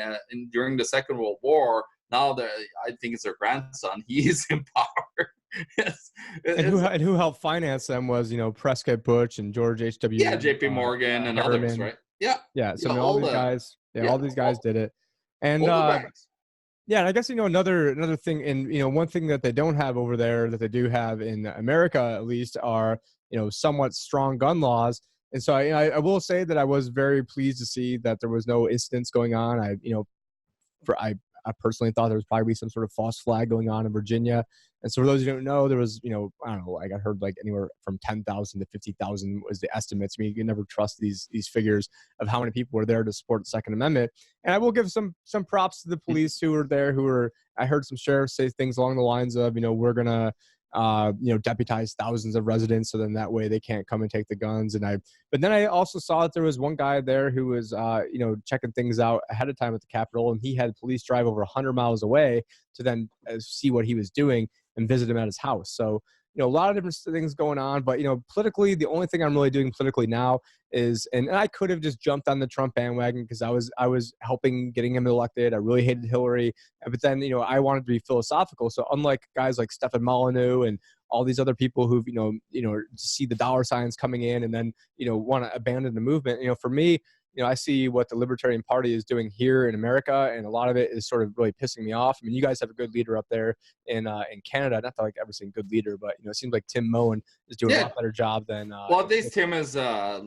during the Second World War. Now I think it's their grandson. He's in power. Yes. And who helped finance them was Prescott Bush and George H.W. Yeah, J.P. Morgan and others, right? Yeah. Yeah. So all these guys. Yeah, all these guys did it. And yeah, and I guess another thing, and one thing that they don't have over there that they do have in America at least are somewhat strong gun laws. And so I will say that I was very pleased to see that there was no incidents going on. I personally thought there was probably some sort of false flag going on in Virginia. And so for those who don't know, there was, I don't know, I heard anywhere from 10,000 to 50,000 was the estimates. I mean, you can never trust these figures of how many people were there to support the Second Amendment. And I will give some props to the police who were there, I heard some sheriffs say things along the lines of, we're going to, deputize thousands of residents. So then that way they can't come and take the guns. But then I also saw that there was one guy there who was, checking things out ahead of time at the Capitol, and he had police drive over 100 miles away to then see what he was doing and visit him at his house. So, a lot of different things going on, but, politically, the only thing I'm really doing politically now is, and I could have just jumped on the Trump bandwagon because I was helping getting him elected. I really hated Hillary, but then, I wanted to be philosophical. So unlike guys like Stefan Molyneux and all these other people who've, see the dollar signs coming in and then, want to abandon the movement, for me, I see what the Libertarian Party is doing here in America, and a lot of it is sort of really pissing me off. I mean, you guys have a good leader up there in Canada. Not that I've ever seen good leader, but it seems like Tim Moen is doing a lot better job than. Well, at least Tim is an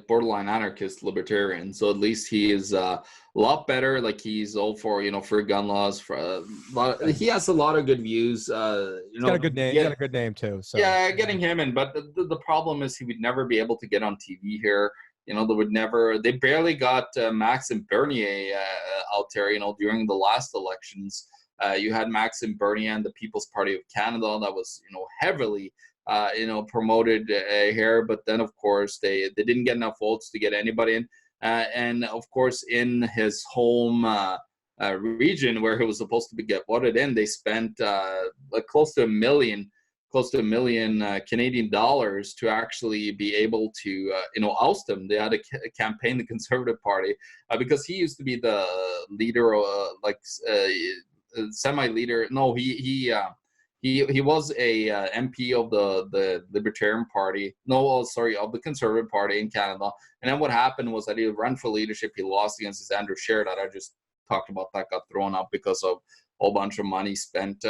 borderline anarchist libertarian, so at least he is a lot better. Like he's all for for gun laws. He has a lot of good views. He's got a good name. He got a good name too. So yeah, getting him in, but the problem is he would never be able to get on TV here. They barely got Maxime Bernier out there, during the last elections. You had Maxime Bernier and the People's Party of Canada that was, heavily, promoted here. But then, of course, they didn't get enough votes to get anybody in. And, of course, in his home region where he was supposed to get voted in, they spent close to $1 million Canadian dollars to actually be able to, oust him. They had a campaign, the Conservative Party, because he used to be the leader, semi-leader. No, he was a MP of the Libertarian Party. No, sorry, of the Conservative Party in Canada. And then what happened was that he ran for leadership. He lost against this Andrew Scheer that I just talked about that got thrown up because of a whole bunch of money spent.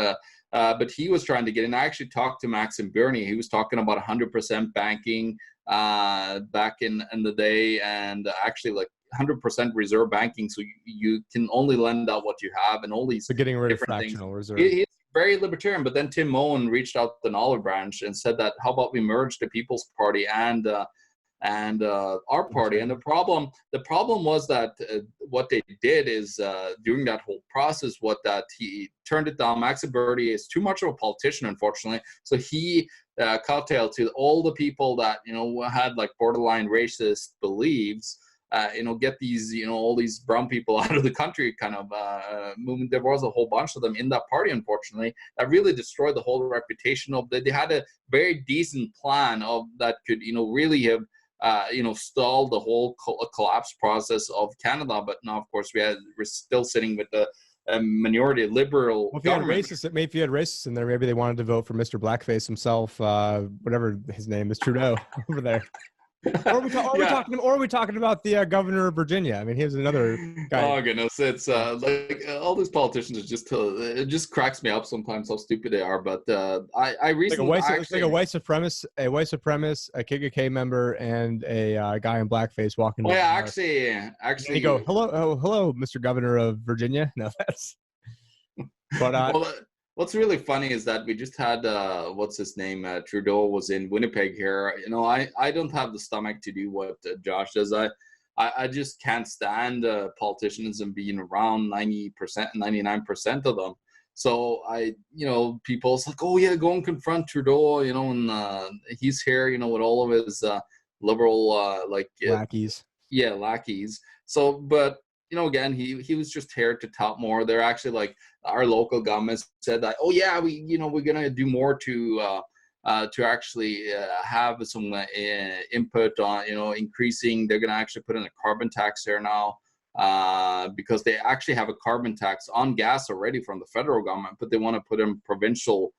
But he was trying to get in. I actually talked to Maxime Bernier. He was talking about 100% banking back in the day, and actually 100% reserve banking. So you can only lend out what you have, and all these getting rid of fractional reserve. He's very libertarian. But then Tim Moen reached out to the Olive Branch and said that, how about we merge the People's Party and our party? And the problem was that what they did is during that whole process, he turned it down. Maxime Bernier is too much of a politician, unfortunately. So he kowtowed to all the people that had borderline racist beliefs. Get these all these brown people out of the country kind of movement. There was a whole bunch of them in that party, unfortunately, that really destroyed the whole reputation of that. They had a very decent plan of that could really have stalled the whole collapse process of Canada. But now, of course, we're still sitting with the minority liberal government. If you had racists in there, maybe they wanted to vote for Mr. Blackface himself, whatever his name is, Trudeau over there. Yeah. Or are we talking about the governor of Virginia? I mean, here's another guy. Oh goodness, it's like all these politicians are just it just cracks me up sometimes how stupid they are. But I recently It's like a white supremacist, a KKK member, and a guy in blackface walking. well, To yeah, the bar. And actually, you go, hello, Mr. Governor of Virginia. No, that's. But well, what's really funny is that we just had what's his name, Trudeau was in Winnipeg here. You know, I don't have the stomach to do what Josh does. I just can't stand politicians and being around 90%, 99% of them. So people's like, oh yeah, go and confront Trudeau, and he's here, with all of his liberal lackeys. yeah, lackeys. So, but again, he was just here to tout more. They're actually like our local government said that, oh yeah, we're gonna do more to actually have some input on increasing. They're gonna actually put in a carbon tax there now because they actually have a carbon tax on gas already from the federal government, but they want to put in provincial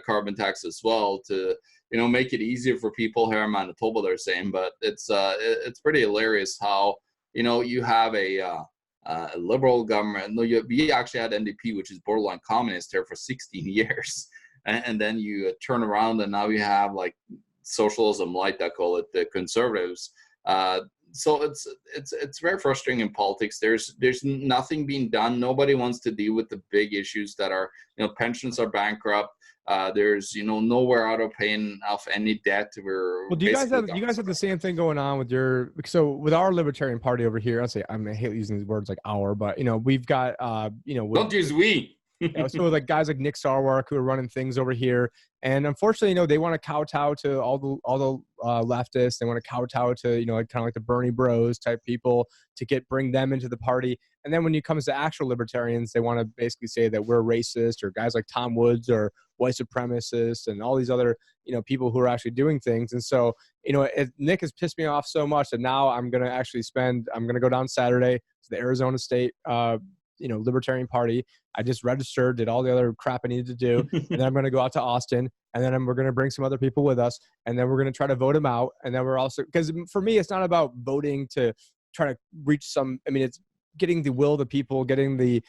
carbon tax as well to make it easier for people here in Manitoba. They're saying, but it's pretty hilarious how you have a liberal government. No, we actually had NDP, which is borderline communist, here for 16 years, and then you turn around and now you have like socialism light, I call it, the conservatives. So it's very frustrating in politics. There's nothing being done. Nobody wants to deal with the big issues that are pensions are bankrupt. There's nowhere out of paying off any debt. Well, do you guys have the same thing going on with with our Libertarian Party over here? I hate using these words like our, but we've got don't use we. So like guys like Nick Sarwark who are running things over here, and unfortunately, they want to kowtow to all the leftists. They want to kowtow to kind of like the Bernie Bros type people to bring them into the party. And then when it comes to actual libertarians, they want to basically say that we're racist, or guys like Tom Woods or white supremacists and all these other people who are actually doing things. And so Nick has pissed me off so much that now I'm gonna go down Saturday to the Arizona State Libertarian Party. I just registered, did all the other crap I needed to do, and then I'm going to go out to Austin, and then we're going to bring some other people with us, and then we're going to try to vote them out. And then we're also, because for me, it's not about voting to try to reach some. I mean, it's getting the will of the people, getting the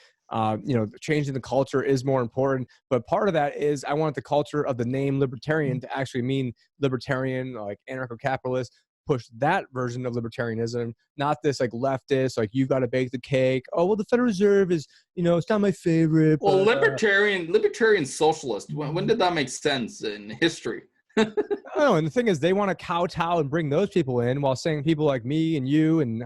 changing the culture is more important. But part of that is I want the culture of the name libertarian to actually mean libertarian, like anarcho-capitalist. Push that version of libertarianism, not this like leftist, like you got to bake the cake. Oh, well, the Federal Reserve is, it's not my favorite. Well, libertarian socialist. When did that make sense in history? Oh, and the thing is, they want to kowtow and bring those people in while saying people like me and you and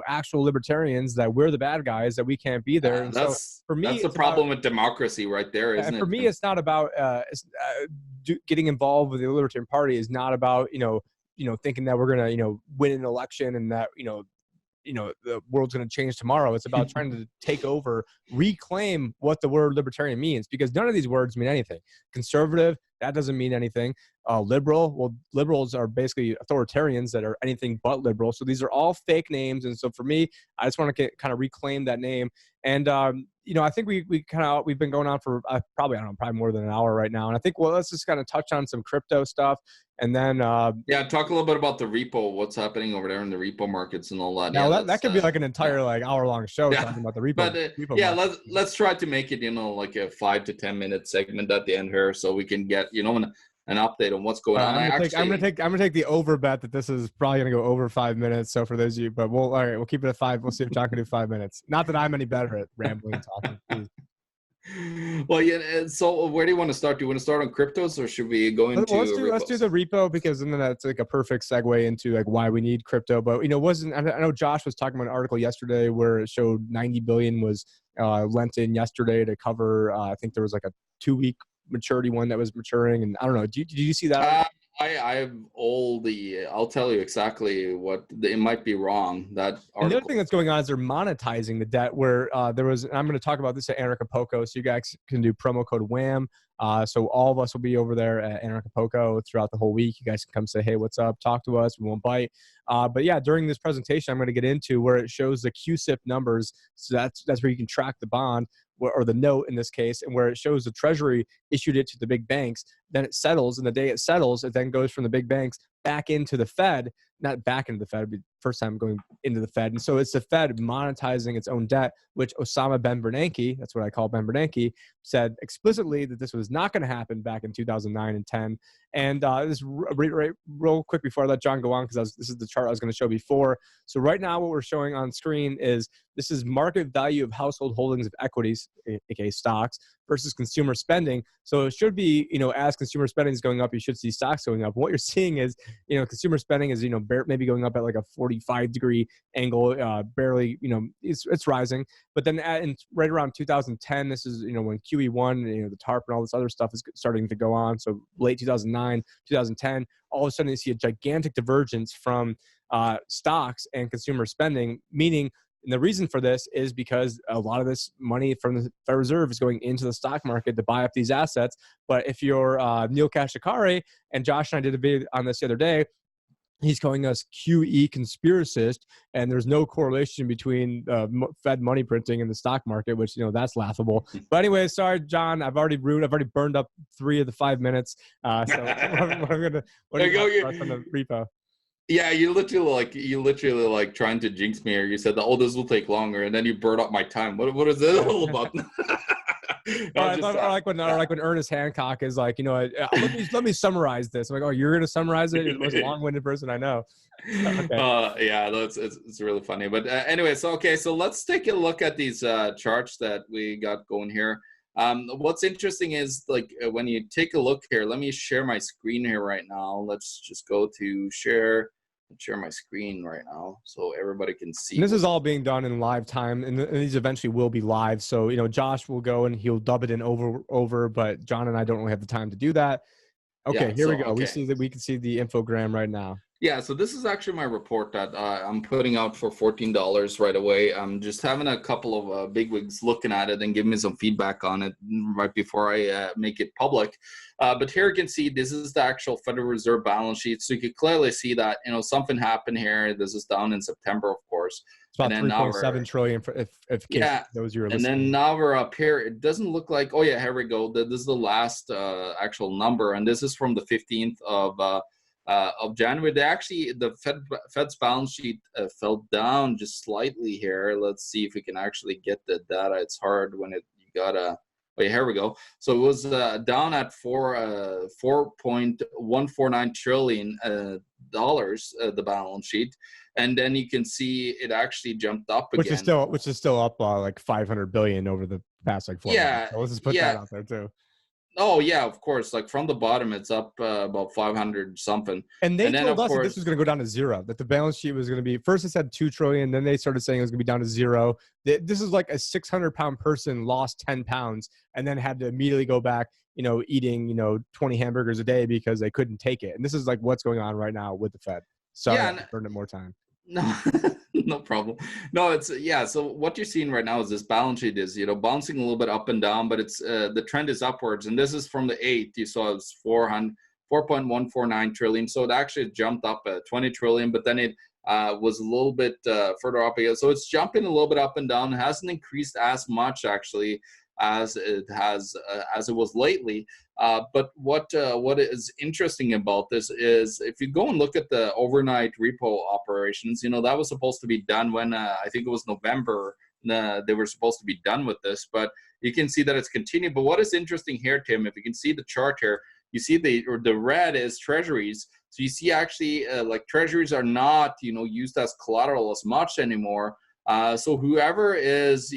actual libertarians that we're the bad guys, that we can't be there. And so for me, that's the problem with democracy, right there, isn't it? For me, it's not about getting involved with the Libertarian Party. Is not about thinking that we're gonna win an election and that the world's going to change tomorrow. It's about trying to take over, reclaim what the word libertarian means, because none of these words mean anything. Conservative, that doesn't mean anything. Liberal, well, liberals are basically authoritarians that are anything but liberal. So these are all fake names. And so for me, I just want to kind of reclaim that name. And I think we've been going on for probably more than an hour right now. And I think, well, let's just kind of touch on some crypto stuff. And then talk a little bit about the repo, what's happening over there in the repo markets and all that. Now that could be like an entire like hour-long show talking about the repo. But repo let's try to make it like a 5 to 10 minute segment at the end here, so we can get an update on what's going on. I'm gonna take the over bet that this is probably gonna go over 5 minutes. So for those of you, but we'll keep it at 5. We'll see if John can do 5 minutes. Not that I'm any better at rambling and talking. Please. Well, yeah. So where do you want to start? Do you want to start on cryptos, or should we go into? Let's do the repo, because then that's like a perfect segue into like why we need crypto. But I know Josh was talking about an article yesterday where it showed 90 billion was lent in yesterday to cover. I think there was like a 2-week maturity one that was maturing, and I don't know. Did you see that? I have I'll tell you exactly what it might be wrong. That article. And the other thing that's going on is they're monetizing the debt. Where there was, and I'm going to talk about this at Anarchapulco, so you guys can do promo code WHAM. So all of us will be over there at Anarchapulco throughout the whole week. You guys can come say, hey, what's up? Talk to us. We won't bite. But yeah, during this presentation, I'm going to get into where it shows the QSIP numbers. So that's where you can track the bond, or the note in this case, and where it shows the Treasury issued it to the big banks. Then it settles, and the day it settles, it then goes from the big banks back into the Fed, not back into the Fed, but first time going into the Fed. And so it's the Fed monetizing its own debt, which Osama Ben Bernanke, that's what I call Ben Bernanke, said explicitly that this was not going to happen back in 2009 and 10. And this real quick before I let John go on, because this is the chart I was going to show before. So right now what we're showing on screen is this is market value of household holdings of equities, aka stocks, versus consumer spending. So it should be, as consumer spending is going up, you should see stocks going up. What you're seeing is, consumer spending is, maybe going up at like a 45-degree angle, barely, it's rising. But then right around 2010, this is, when QE1, the TARP and all this other stuff is starting to go on. So late 2009, 2010, all of a sudden you see a gigantic divergence from stocks and consumer spending, meaning, and the reason for this is because a lot of this money from the Federal Reserve is going into the stock market to buy up these assets. But if you're Neil Kashikari, and Josh and I did a video on this the other day, he's calling us QE conspiracist, and there's no correlation between Fed money printing and the stock market, which, that's laughable. But anyway, sorry, John, I've already burned up 3 of the 5 minutes. So what do you got on the repo? Yeah, you literally like trying to jinx me, or you said that, this will take longer, and then you burned up my time. What is it all about? I like when Ernest Hancock is like, let me summarize this. I'm like, you're gonna summarize it? You're the most long-winded person I know. Okay. Yeah, it's really funny. But anyway, so let's take a look at these charts that we got going here. What's interesting is, like, when you take a look here, let me share my screen here right now. Let's just go to share my screen right now so everybody can see. And this is all being done in live time, and these eventually will be live. So, Josh will go and he'll dub it in over, but John and I don't really have the time to do that. Okay, yeah, here we go. Okay. We can see the infogram right now. Yeah, so this is actually my report that I'm putting out for $14 right away. I'm just having a couple of bigwigs looking at it and giving me some feedback on it right before I make it public. But here you can see this is the actual Federal Reserve balance sheet. So you can clearly see that, something happened here. This is down in September, of course. It's about 3.7 trillion if yeah, those you were listening. And then now we're up here. It doesn't look like, here we go. This is the last actual number, and this is from the 15th of January. The Fed's balance sheet fell down just slightly here. Let's see if we can actually get the data. It's hard when here we go. So it was down at 4.149 trillion dollars, the balance sheet, and then you can see it actually jumped up again, which is still up like 500 billion over the past 4 months. So let's just put that out there too. Oh yeah, of course. Like from the bottom, it's up about 500 something. And they told us that this was going to go down to zero. That the balance sheet was going to be, first it said 2 trillion, then they started saying it was going to be down to zero. This is like a 600-pound person lost 10 pounds and then had to immediately go back, eating 20 hamburgers a day because they couldn't take it. And this is like what's going on right now with the Fed. Sorry, I burned it more time. No, no problem. No, so what you're seeing right now is this balance sheet is, bouncing a little bit up and down, but it's the trend is upwards. And this is from the 8th. You saw it was 4.149 trillion. So it actually jumped up 20 trillion, but then it was a little bit further up again. So it's jumping a little bit up and down. It hasn't increased as much actually as it was lately. But what is interesting about this is if you go and look at the overnight repo operations, that was supposed to be done when I think it was November. They were supposed to be done with this, but you can see that it's continued. But what is interesting here, Tim, if you can see the chart here, you see the red is treasuries. So you see actually like treasuries are not used as collateral as much anymore. So whoever is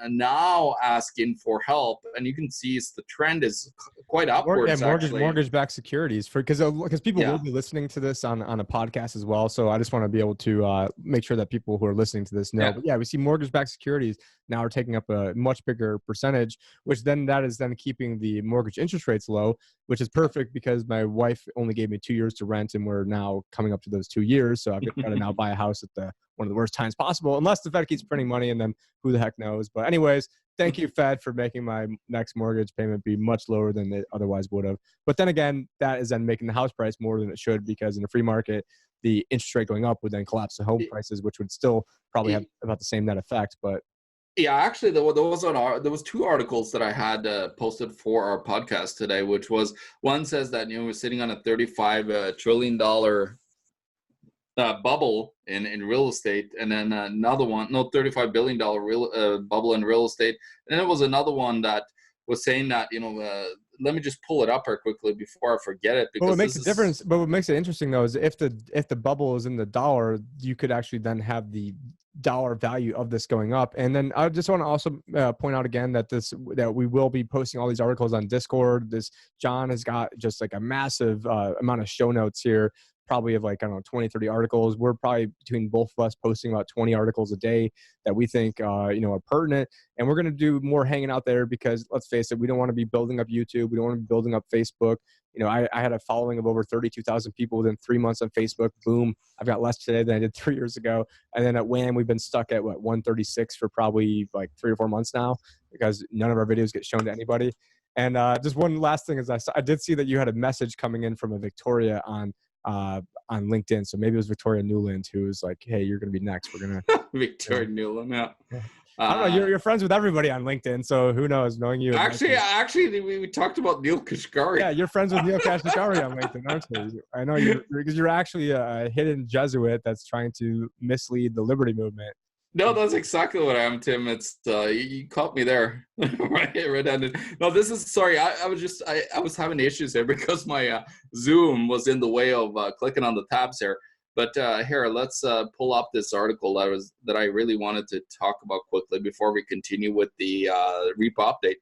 now asking for help, and you can see the trend is quite upwards. Mortgage-backed securities, because people will be listening to this on a podcast as well. So I just want to be able to make sure that people who are listening to this know. Yeah. But we see mortgage-backed securities now are taking up a much bigger percentage, which then is keeping the mortgage interest rates low, which is perfect because my wife only gave me 2 years to rent, and we're now coming up to those 2 years. So I've got to now buy a house at one of the worst times possible, unless the Fed keeps printing money, and then who the heck knows. But anyways, thank you, Fed, for making my next mortgage payment be much lower than it otherwise would have. But then again, that is then making the house price more than it should, because in a free market, the interest rate going up would then collapse the home prices, which would still probably have about the same net effect. But Yeah, actually, there was two articles that I had posted for our podcast today, which was one says that we're sitting on a $35 trillion bubble in real estate, and then another one, no, $35 billion real bubble in real estate, and there was another one that was saying that let me just pull it up here quickly before I forget it, But what because makes this a is difference, but what makes it interesting though, is if the bubble is in the dollar, you could actually then have the dollar value of this going up. And then I just want to also point out again that we will be posting all these articles on Discord. John has got just like a massive amount of show notes here, probably of like, I don't know, 20, 30 articles. We're probably between both of us posting about 20 articles a day that we think are pertinent. And we're going to do more hanging out there, because let's face it, we don't want to be building up YouTube. We don't want to be building up Facebook. I had a following of over 32,000 people within 3 months on Facebook. Boom. I've got less today than I did 3 years ago. And then at Wham, we've been stuck at 136 for probably like 3 or 4 months now, because none of our videos get shown to anybody. And just one last thing is I did see that you had a message coming in from a Victoria on LinkedIn. So maybe it was Victoria Newland who was like, hey, you're going to be next. We're going to Victoria Newland. Yeah. I don't know. You're friends with everybody on LinkedIn, so who knows? Knowing you, actually, we talked about Neil Kashkari. Yeah, you're friends with Neil Kashkari on LinkedIn, aren't you? I know because you're actually a hidden Jesuit that's trying to mislead the liberty movement. No, that's exactly what I am, Tim. It's you caught me there, right-handed. No, this is sorry. I was having issues here because my Zoom was in the way of clicking on the tabs here. But here, let's pull up this article that I really wanted to talk about quickly before we continue with the Repo update.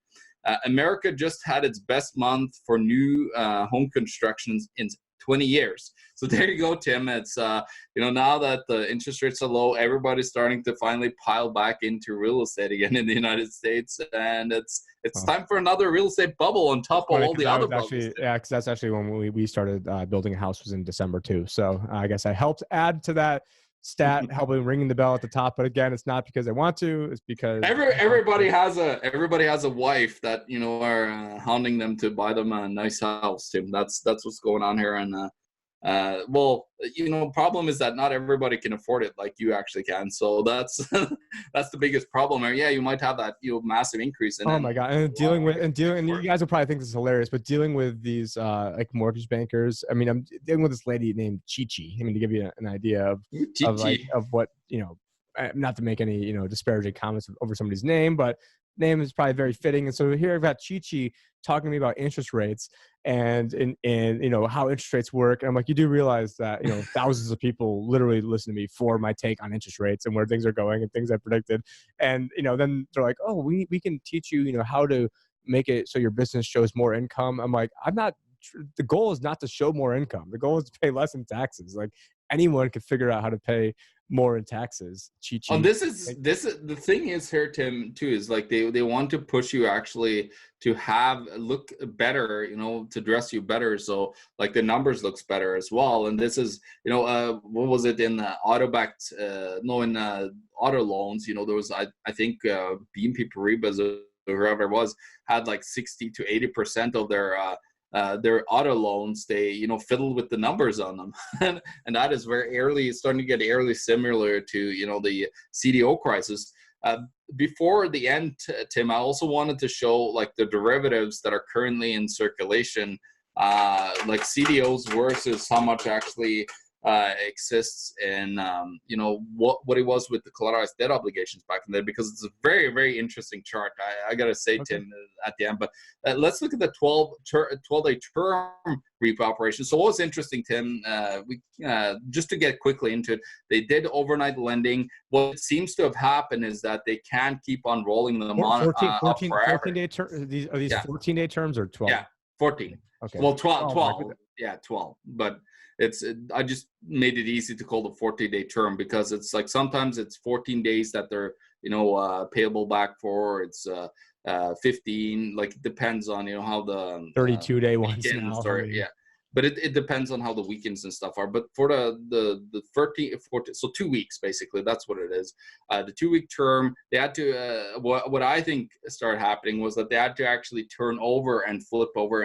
America just had its best month for new home constructions in 20 years. So there you go, Tim. It's now that the interest rates are low, everybody's starting to finally pile back into real estate again in the United States, and it's time for another real estate bubble on top of all the other bubbles. Yeah, because that's actually when we started building a house, was in December too. So I guess I helped add to that stat, helping ringing the bell at the top. But again, it's not because I want to; it's because everybody has a wife that are hounding them to buy them a nice house, Tim. That's what's going on here, and problem is that not everybody can afford it like you actually can. So that's that's the biggest problem. Or yeah, you might have that massive increase in. Oh my god! And you guys will probably think this is hilarious, but dealing with these like mortgage bankers. I mean, I'm dealing with this lady named Chichi. I mean, to give you an idea of what not to make any disparaging comments over somebody's name, but name is probably very fitting. And so here I've got Chichi talking to me about interest rates and how interest rates work. And I'm like, you do realize that thousands of people literally listen to me for my take on interest rates and where things are going and things I predicted. And then they're like, oh, we can teach you how to make it so your business shows more income. I'm like, the goal is not to show more income. The goal is to pay less in taxes. Like anyone could figure out how to pay more in taxes. Oh, this is the thing is here, Tim, too, is like they want to push you actually to look better, to dress you better, so like the numbers looks better as well. And this is what was it in auto-backed in auto loans, there was I think BNP Paribas or whoever it was had like 60 to 80% of their auto loans, they fiddled with the numbers on them, and that is starting to get eerily similar to the CDO crisis. Before the end, Tim, I also wanted to show like the derivatives that are currently in circulation, like CDOs versus how much actually exists in what it was with the collateralized debt obligations back in the day, because it's a very, very interesting chart. I gotta say, okay, Tim, at the end. But let's look at the 12-day term repo operation. So what was interesting, Tim, we just to get quickly into it, they did overnight lending. What seems to have happened is that they can't keep on rolling them on 14-day term. These 14-day terms or 12? Yeah, 14. Okay. Well, 12. Yeah, 12. But I just made it easy to call the 14-day term, because it's like sometimes it's 14 days that they're payable back for. It's 15, like it depends on how the 32-day ones now. Yeah, but it depends on how the weekends and stuff are. But for the 14, so 2 weeks basically, that's what it is. The 2-week term, they had to what I think started happening was that they had to actually turn over and flip over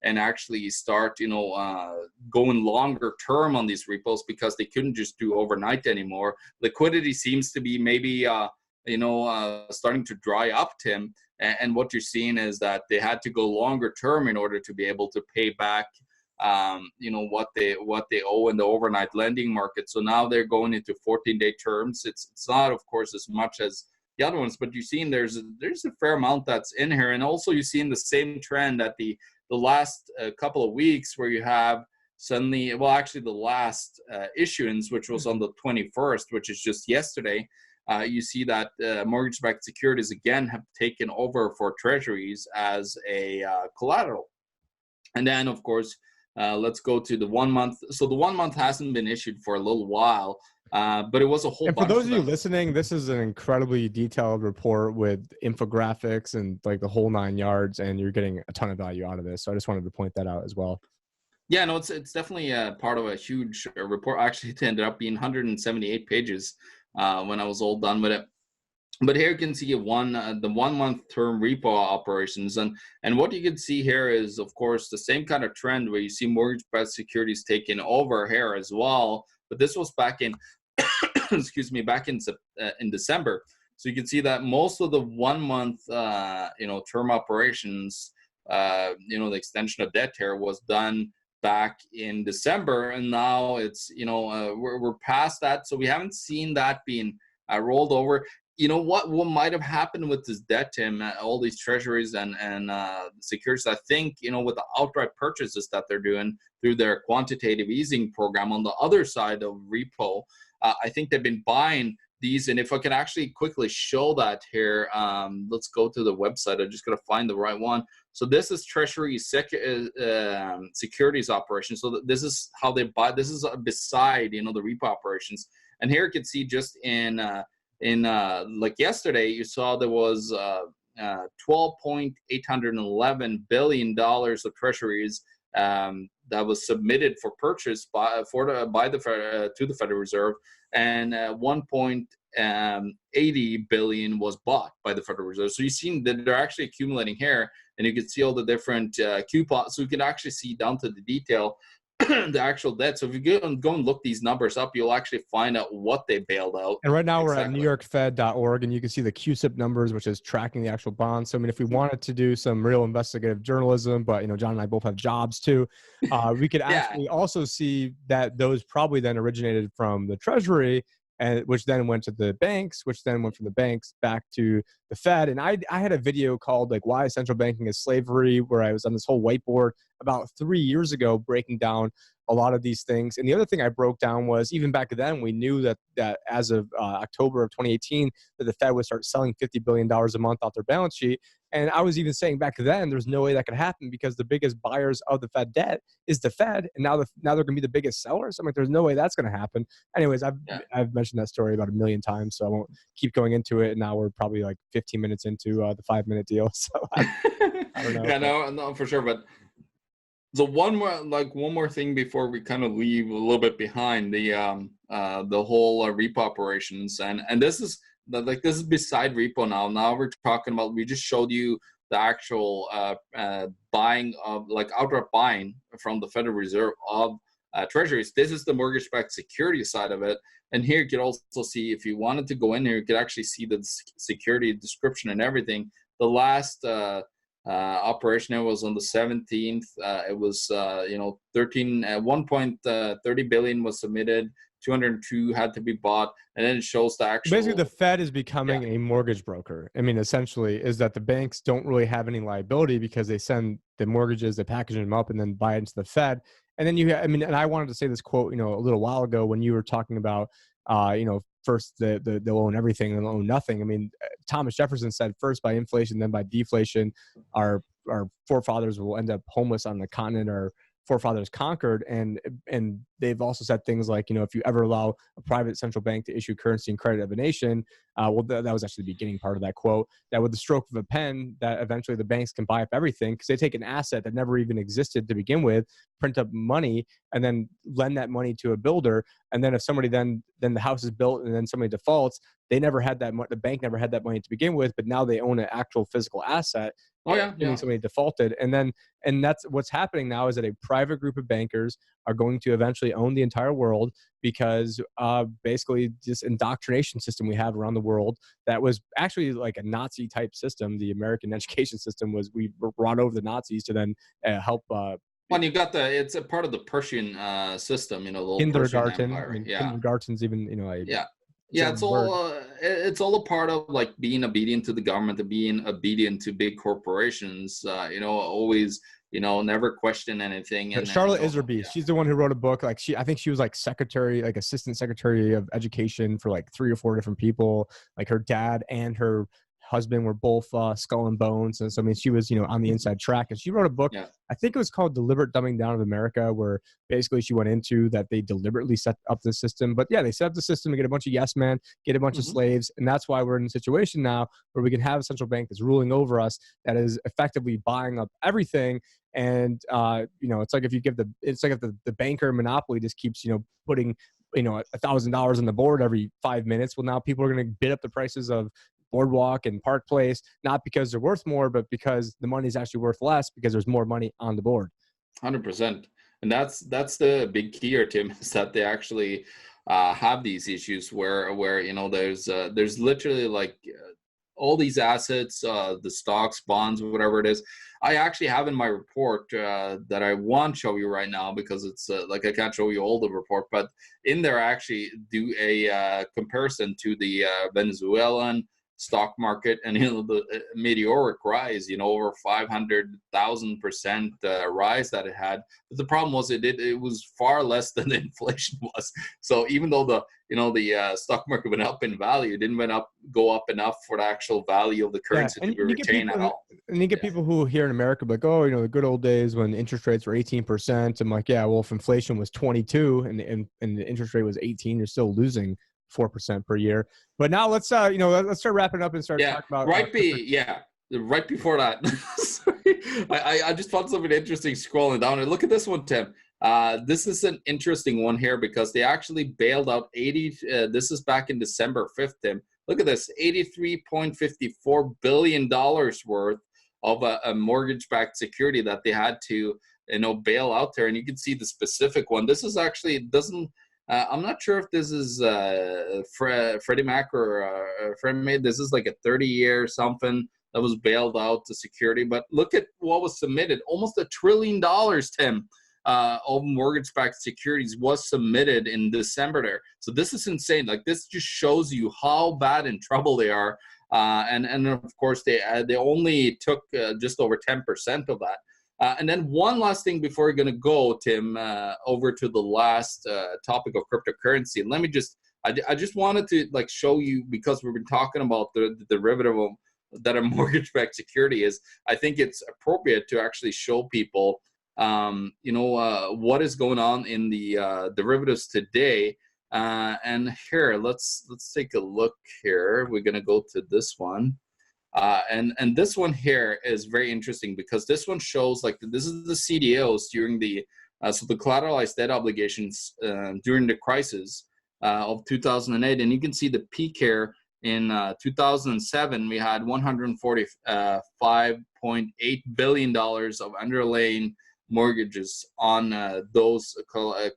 and actually start, going longer term on these repos, because they couldn't just do overnight anymore. Liquidity seems to be maybe starting to dry up, Tim. And what you're seeing is that they had to go longer term in order to be able to pay back, what they owe in the overnight lending market. So now they're going into 14-day terms. It's not, of course, as much as the other ones, but you're seeing there's a fair amount that's in here. And also you're seeing the same trend at the last couple of weeks, where you have suddenly, well, actually the last issuance, which was on the 21st, which is just yesterday, you see that mortgage-backed securities again have taken over for treasuries as a collateral. And then, of course, let's go to the 1 month. So the 1 month hasn't been issued for a little while, but it was a whole bunch. And for those of you listening, this is an incredibly detailed report with infographics and like the whole 9 yards, and you're getting a ton of value out of this. So I just wanted to point that out as well. Yeah, no, it's definitely part of a huge report. Actually, it ended up being 178 pages when I was all done with it. But here you can see the 1 month term repo operations, and what you can see here is, of course, the same kind of trend where you see mortgage-backed securities taking over here as well. But this was back in, excuse me, back in December. So you can see that most of the 1 month, term operations, the extension of debt here was done back in December, and now it's we're past that, so we haven't seen that being rolled over. What might have happened with this debt, Tim, all these treasuries and securities, I think, with the outright purchases that they're doing through their quantitative easing program on the other side of repo, I think they've been buying these. And if I can actually quickly show that here, let's go to the website. I'm just going to find the right one. So this is Treasury securities operations. So this is how they buy. This is beside, the repo operations. And here you can see just in like yesterday, you saw there was $12.811 billion of treasuries that was submitted for purchase to the Federal Reserve, and 1.80 billion was bought by the Federal Reserve. So you've seen that they're actually accumulating here, and you can see all the different coupons. So you can actually see down to the detail the actual debt. So if you go and look these numbers up, you'll actually find out what they bailed out. And right now we're at newyorkfed.org, and you can see the QSIP numbers, which is tracking the actual bonds. So I mean, if we wanted to do some real investigative journalism, but John and I both have jobs too, we could actually also see that those probably then originated from the Treasury, and which then went to the banks, which then went from the banks back to the Fed. And I had a video called like "Why Central Banking is Slavery," where I was on this whole whiteboard about 3 years ago breaking down a lot of these things. And the other thing I broke down was, even back then, we knew that as of October of 2018, that the Fed would start selling $50 billion a month off their balance sheet. And I was even saying back then, there's no way that could happen because the biggest buyers of the Fed debt is the Fed. And now they're going to be the biggest sellers. I'm like, there's no way that's going to happen. Anyways, I've mentioned that story about 1 million times, so I won't keep going into it. And now we're probably like 15 minutes into the 5-minute deal. So I don't know. Yeah, no, for sure. But so one more thing before we kind of leave a little bit behind the whole repo operations, and this is beside repo now. Now we're talking about, we just showed you the actual buying of, like, outright buying from the Federal Reserve of treasuries. This is the mortgage-backed security side of it. And here you could also see, if you wanted to go in here, you could actually see the security description and everything. The last operation was on the 17th. It was 1.30 billion was submitted. 202 had to be bought, and then it shows the actual. Basically, the Fed is becoming a mortgage broker. I mean, essentially, is that the banks don't really have any liability because they send the mortgages, they package them up, and then buy into the Fed. And then and I wanted to say this quote, a little while ago when you were talking about, first they'll own everything and they'll own nothing. I mean, Thomas Jefferson said, first by inflation, then by deflation, our forefathers will end up homeless on the continent our forefathers conquered. And they've also said things like, if you ever allow a private central bank to issue currency and credit of a nation, that was actually the beginning part of that quote, that with the stroke of a pen, that eventually the banks can buy up everything because they take an asset that never even existed to begin with, print up money, and then lend that money to a builder. And then if somebody then the house is built and then somebody defaults, they never had that the bank never had that money to begin with, but now they own an actual physical asset. Somebody defaulted. And that's what's happening now, is that a private group of bankers are going to eventually own the entire world because basically this indoctrination system we have around the world that was actually like a Nazi type system. The American education system was, we brought over the Nazis to then help When you got it's a part of the Persian system, the old Persian kindergarten. I Empire. mean, Yeah. kindergarten's even, a Yeah. Yeah, German word. it's all a part of like being obedient to the government, and being obedient to big corporations. Always, never question anything. And Charlotte Iserbyt, yeah. she's the one who wrote a book. Like I think she was like secretary, like assistant secretary of education for like 3 or 4 different people. Like her dad and her husband were both Skull and Bones, and so I mean she was on the inside track. And she wrote a book. Yeah. I think it was called Deliberate Dumbing Down of America, where basically she went into that they deliberately set up the system. But yeah, they set up the system to get a bunch of yes men, get a bunch of slaves, and that's why we're in a situation now where we can have a central bank that's ruling over us, that is effectively buying up everything. And it's like if the banker monopoly just keeps putting $1,000 on the board every 5 minutes. Well, now people are going to bid up the prices of Boardwalk and Park Place, not because they're worth more, but because the money is actually worth less because there's more money on the board. 100%. And that's the big key here, Tim, is that they actually have these issues where there's literally like all these assets, the stocks, bonds, whatever it is. I actually have in my report that I won't show you right now because it's like I can't show you all the report, but in there I actually do a comparison to the Venezuelan stock market, and the meteoric rise, over 500,000% rise that it had. But the problem was it was far less than the inflation was. So even though the stock market went up in value, it didn't go up enough for the actual value of the currency to be retained at all. And you get people who here in America be like, oh, the good old days when interest rates were 18%. I'm like, yeah, well, if inflation was 22 and the interest rate was 18, you're still losing 4% per year. But now let's start wrapping up and start talking about right before that. Sorry. I just found something interesting scrolling down. And look at this one, Tim. This is an interesting one here because they actually bailed out 80. This is back in December 5th, Tim. Look at this, $83.54 billion worth of a mortgage-backed security that they had to bail out there. And you can see the specific one. This is actually doesn't. I'm not sure if this is Freddie Mac or Freddie Mae. This is like a 30-year something that was bailed out to security. But look at what was submitted. Almost $1 trillion, Tim, of mortgage-backed securities was submitted in December there. So this is insane. Like, this just shows you how bad in trouble they are. And of course, they only took just over 10% of that. And then one last thing before we're going to go, Tim, over to the last topic of cryptocurrency. And let me I just wanted to show you, because we've been talking about the derivative of, that a mortgage-backed security is. I think it's appropriate to actually show people, what is going on in the derivatives today. And here, let's take a look here. We're going to go to this one. And this one here is very interesting because this one shows this is the CDOs during the so the collateralized debt obligations during the crisis of 2008, and you can see the peak here in 2007. We had $145.8 billion of underlying mortgages on those credit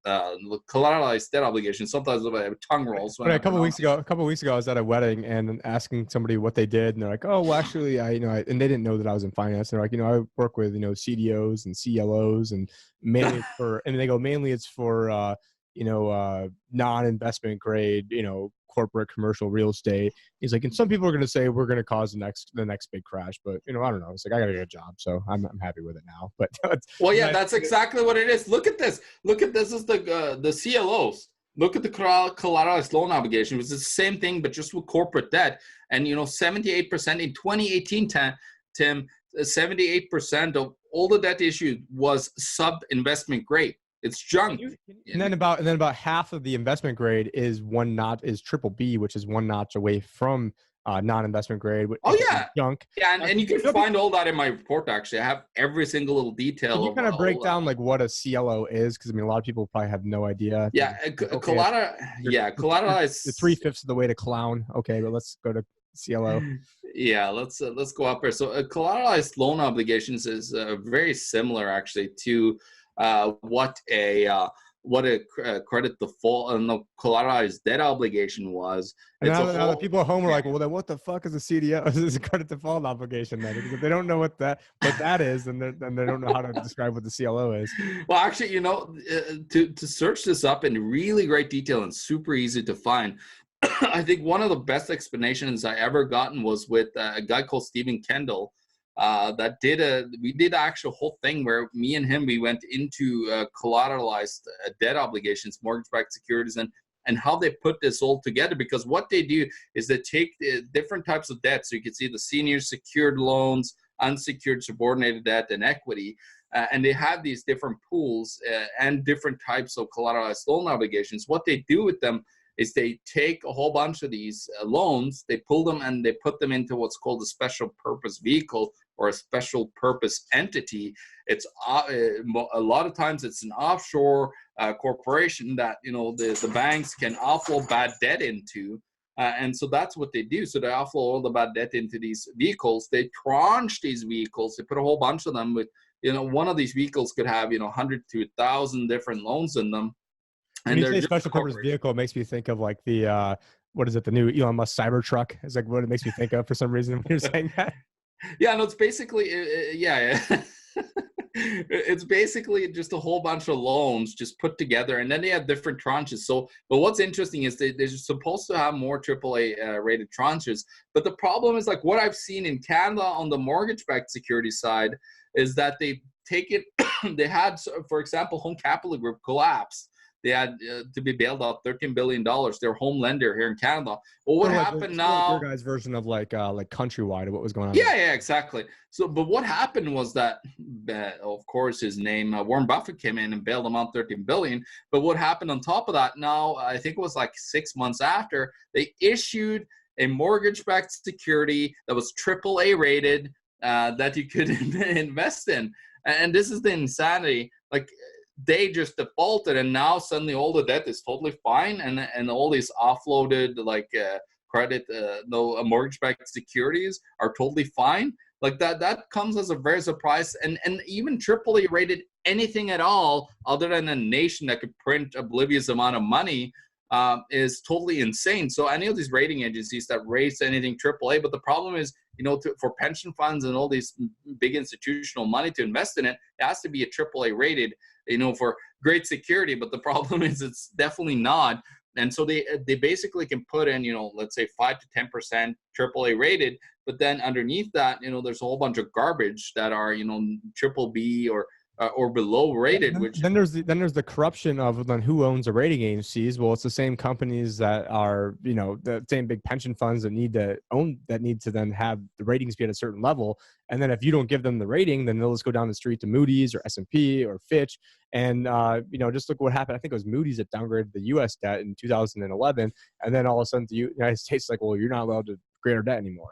collateralized debt obligations. Sometimes I have tongue rolls. But a couple of weeks ago, I was at a wedding and asking somebody what they did, and they're like, "Oh, well, actually, and they didn't know that I was in finance. And they're like, I work with CDOs and CLOs, and mainly mainly it's for non-investment grade, corporate commercial real estate." He's like, and some people are going to say we're going to cause the next big crash, but I don't know. It's like, I got to get a job, so I'm happy with it now. But that's exactly what it is. Look at this. This is the CLOs. Look at the collateralized loan obligation. It's the same thing, but just with corporate debt. And 78% in 2018, Tim, 78% of all the debt issued was sub-investment grade. It's junk. And then about half of the investment grade is triple B, which is one notch away from non-investment grade. Junk. Yeah, and you can find all that in my report. Actually, I have every single little detail. Can you kind of break down what a CLO is? Because a lot of people probably have no idea. Yeah, collateralized. 3/5 of the way to clown. Okay, but let's go to CLO. Yeah, let's go up here. So collateralized loan obligations is very similar actually to what a what a credit default and the collateralized debt obligation was. And now the people at home are like, well, then what the fuck is a CDO? This is a credit default obligation then. Because if they don't know what that is, then they don't know how to describe what the CLO is. Well, actually, to search this up in really great detail and super easy to find, I think one of the best explanations I ever gotten was with a guy called Stephen Kendall. We did an actual whole thing where me and him, we went into collateralized debt obligations, mortgage-backed securities, and how they put this all together. Because what they do is they take different types of debt. So you can see the senior secured loans, unsecured subordinated debt, and equity. And they have these different pools and different types of collateralized loan obligations. What they do with them is they take a whole bunch of these loans, they pull them and they put them into what's called a special purpose vehicle or a special purpose entity. It's a lot of times it's an offshore corporation that the banks can offload bad debt into. And so that's what they do. So they offload all the bad debt into these vehicles. They tranche these vehicles. They put a whole bunch of them with, one of these vehicles could have 100 to 1,000 different loans in them. And when you say special purpose vehicle, it makes me think of like the what is it? The new Elon Musk Cybertruck is like what it makes me think of for some reason when you're saying that. Yeah, no, it's basically it's basically just a whole bunch of loans just put together, and then they have different tranches. So, but what's interesting is they're supposed to have more AAA rated tranches. But the problem is like what I've seen in Canada on the mortgage-backed security side is that they take it. They had, for example, Home Capital Group collapsed. They had to be bailed out $13 billion. Their home lender here in Canada. Well, what happened now? Your guys' version of like Countrywide of what was going on. Yeah, exactly. So, but what happened was that, of course, his name Warren Buffett came in and bailed him out $13 billion. But what happened on top of that? Now, I think it was like 6 months after, they issued a mortgage-backed security that was AAA rated that you could invest in. And this is the insanity. Like, they just defaulted, and now suddenly all the debt is totally fine, and all these offloaded credit, mortgage-backed securities are totally fine. Like that comes as a very surprise, and even AAA rated anything at all other than a nation that could print oblivious amount of money is totally insane. So any of these rating agencies that raise anything AAA, but the problem is, for pension funds and all these big institutional money to invest in it, it has to be a AAA rated, for great security. But the problem is it's definitely not. And so they basically can put in, let's say 5 to 10% AAA rated, but then underneath that, there's a whole bunch of garbage that are, triple B or below rated. Then there's the corruption of then who owns the rating agencies. Well, it's the same companies that are, the same big pension funds that need to then have the ratings be at a certain level. And then if you don't give them the rating, then they'll just go down the street to Moody's or S&P or Fitch. And, just look what happened. I think it was Moody's that downgraded the U.S. debt in 2011. And then all of a sudden the United States is like, well, you're not allowed to grade our debt anymore,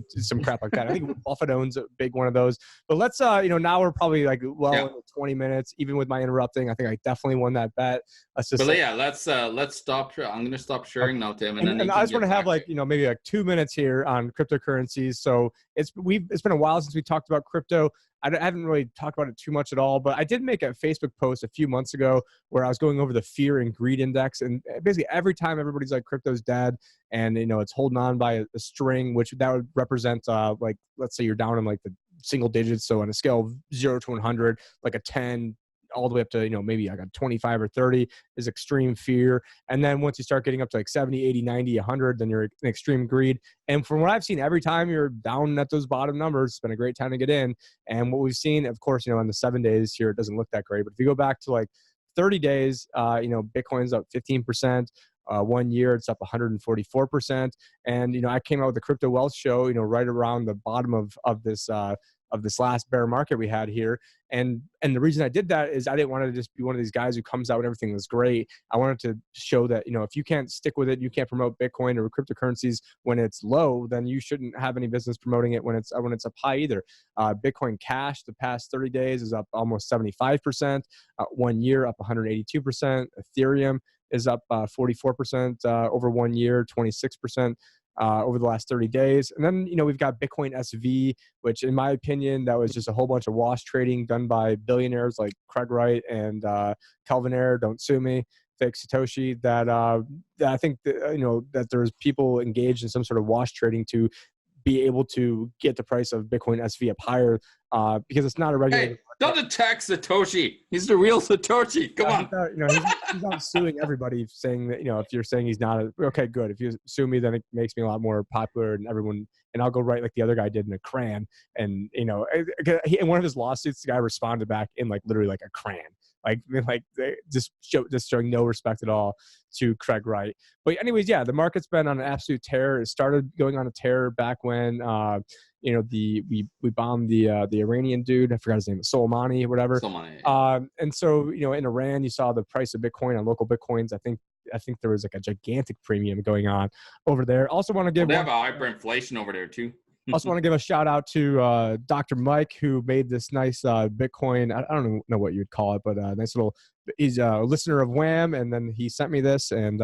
some crap like that. I think Buffett owns a big one of those. But let's, now we're probably like, into 20 minutes, even with my interrupting. I think I definitely won that bet. Let's just let's stop. I'm going to stop sharing now, Tim. And I just want to have maybe 2 minutes here on cryptocurrencies. So it's been a while since we talked about crypto. I haven't really talked about it too much at all, but I did make a Facebook post a few months ago where I was going over the fear and greed index. And basically every time everybody's like crypto's dead and, it's holding on by a string, which that would represent let's say you're down in like the single digits. So on a scale of 0 to 100, like a 10, all the way up to, maybe like a 25 or 30 is extreme fear. And then once you start getting up to like 70, 80, 90, 100, then you're in extreme greed. And from what I've seen, every time you're down at those bottom numbers, it's been a great time to get in. And what we've seen, of course, in the 7 days here, it doesn't look that great. But if you go back to like 30 days, Bitcoin's up 15%. 1 year, it's up 144%. And, I came out with the Crypto Wealth Show, right around the bottom of this last bear market we had here. And the reason I did that is I didn't want to just be one of these guys who comes out and everything was great. I wanted to show that, if you can't stick with it, you can't promote Bitcoin or cryptocurrencies when it's low, then you shouldn't have any business promoting it when it's up high either. Bitcoin Cash the past 30 days is up almost 75%, 1 year up 182%. Ethereum is up 44% over 1 year, 26%. over the last 30 days. And then, we've got Bitcoin SV, which in my opinion, that was just a whole bunch of wash trading done by billionaires like Craig Wright and Kelvin Ayre, don't sue me, fake Satoshi, that I think that, that there's people engaged in some sort of wash trading to be able to get the price of Bitcoin SV up higher because it's not a regulated. Hey, don't attack Satoshi. He's the real Satoshi. Come on. He's not suing everybody, saying that, if you're saying he's not okay, good. If you sue me, then it makes me a lot more popular and everyone, and I'll go right like the other guy did in a cran. And, in one of his lawsuits, the guy responded back in literally like a cran. Like they just showing no respect at all to Craig Wright. But anyways, yeah, the market's been on an absolute tear. It started going on a tear back when we bombed the Iranian dude. I forgot his name, Soleimani or whatever. Soleimani, yeah. And so in Iran, you saw the price of Bitcoin on local Bitcoins. I think there was like a gigantic premium going on over there. Also want to give they have a hyperinflation over there too. Also want to give a shout out to Dr. Mike, who made this nice Bitcoin. I don't know what you'd call it, but nice little. He's a listener of Wham, and then he sent me this, and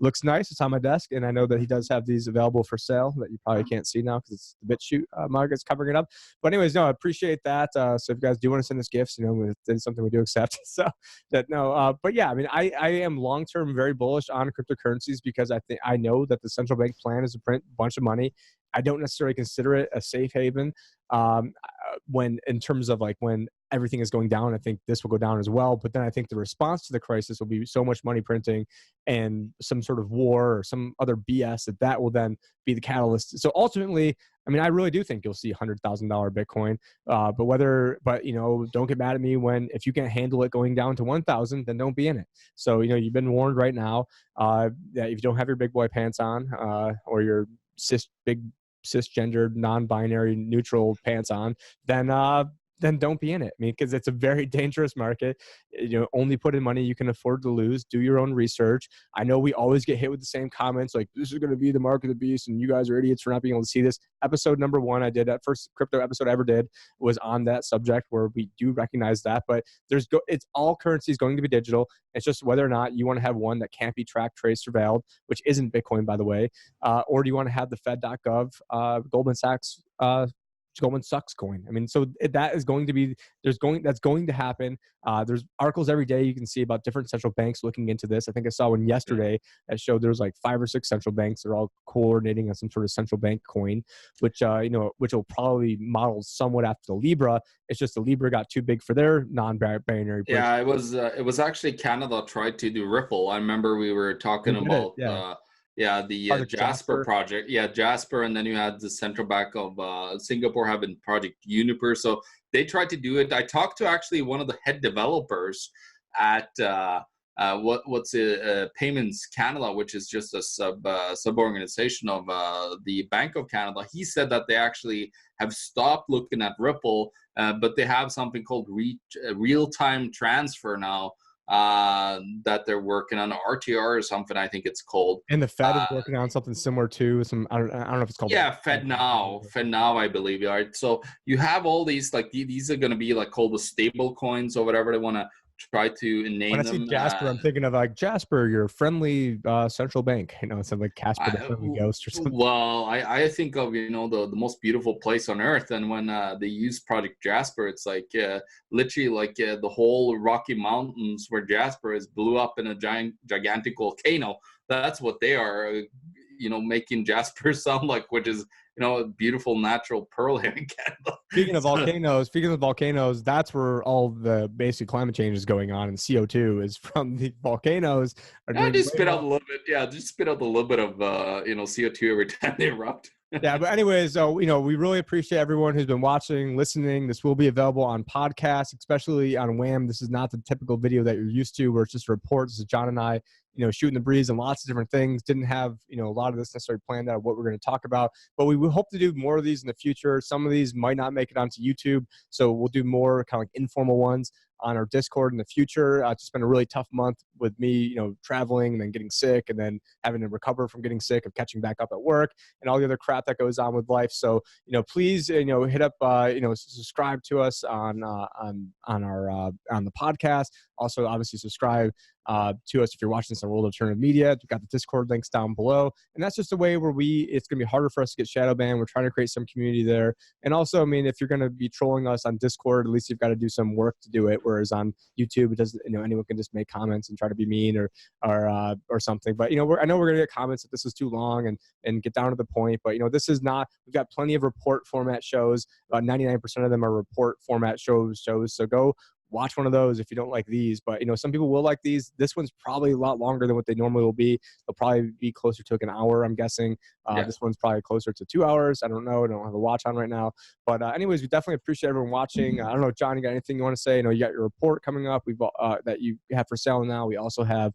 looks nice. It's on my desk, and I know that he does have these available for sale that you probably can't see now because it's the BitChute mug is covering it up. But anyways, no, I appreciate that. So if you guys do want to send us gifts, it's something we do accept. So but yeah, I mean, I am long term very bullish on cryptocurrencies because I know that the central bank plan is to print a bunch of money. I don't necessarily consider it a safe haven when in terms of when everything is going down. I think this will go down as well. But then I think the response to the crisis will be so much money printing and some sort of war or some other BS that will then be the catalyst. So ultimately, I mean, I really do think you'll see $100,000 Bitcoin. But don't get mad at me if you can't handle it going down to 1,000, then don't be in it. So, you've been warned right now that if you don't have your big boy pants on or your cisgendered, non-binary, neutral pants on, then don't be in it. I mean, because it's a very dangerous market. Only put in money you can afford to lose. Do your own research. I know we always get hit with the same comments like, this is going to be the mark of the beast and you guys are idiots for not being able to see this. Episode number 1 I did, that first crypto episode I ever did, was on that subject where we do recognize that. But it's all currencies going to be digital. It's just whether or not you want to have one that can't be tracked, traced, surveilled, which isn't Bitcoin, by the way, or do you want to have the Fed.gov, Goldman Sachs Goldman Sachs coin. I mean, so that is going to be, that's going to happen. There's articles every day you can see about different central banks looking into this. I think I saw one yesterday that showed there's 5 or 6 central banks that are all coordinating on some sort of central bank coin, which will probably model somewhat after the Libra. It's just the Libra got too big for their non-binary. Yeah, it was actually Canada tried to do Ripple. I remember we were talking about the Jasper project. Yeah, Jasper, and then you had the central bank of Singapore having Project Uniper. So they tried to do it. I talked to actually one of the head developers at Payments Canada, which is just a sub organization of the Bank of Canada. He said that they actually have stopped looking at Ripple, but they have something called real-time transfer now. That they're working on, RTR or something, I think it's called. And the Fed is working on something similar too. I don't know if it's called. Yeah, Fed now, I believe. Right. So you have all these these are going to be called the stable coins or whatever they want to try to name them. When I see Jasper, I'm thinking of Jasper, your friendly central bank. It's like Casper the friendly ghost or something. Well, I think of the most beautiful place on earth, and when they use Project Jasper, it's literally the whole Rocky Mountains where Jasper is blew up in a gigantic volcano. That's what they are. Making Jasper sound like, which is a beautiful natural pearl here in Canada. Speaking of volcanoes, that's where all the basic climate change is going on, and CO2 is from the volcanoes. Just spit out a little bit. Yeah, just spit out a little bit of CO2 every time they erupt. Yeah, but anyways, we really appreciate everyone who's been watching, listening. This will be available on podcasts, especially on Wham. This is not the typical video that you're used to, where it's just a report. This is John and I, shooting the breeze and lots of different things. Didn't have, a lot of this necessarily planned out of what we're going to talk about, but we will hope to do more of these in the future. Some of these might not make it onto YouTube, so we'll do more kind of informal ones on our Discord in the future. It's been a really tough month with me, traveling and then getting sick and then having to recover from getting sick, of catching back up at work and all the other crap that goes on with life. So, please, hit up, subscribe to us on the podcast. Also, obviously, subscribe to us if you're watching this on World Alternative Media. We've got the Discord links down below. And that's just a way where it's going to be harder for us to get shadow banned. We're trying to create some community there. And also, I mean, if you're going to be trolling us on Discord, at least you've got to do some work to do it. Whereas on YouTube, it doesn't, anyone can just make comments and try to be mean or something. But, I know we're going to get comments that this is too long and get down to the point. But, this is not, we've got plenty of report format shows. About 99% of them are report format shows. So go watch one of those if you don't like these. But, some people will like these. This one's probably a lot longer than what they normally will be. They'll probably be closer to like an hour, I'm guessing. This one's probably closer to 2 hours. I don't know. I don't have a watch on right now. But anyways, we definitely appreciate everyone watching. I don't know, John, you got anything you want to say? You got your report coming up that you have for sale now. We also have,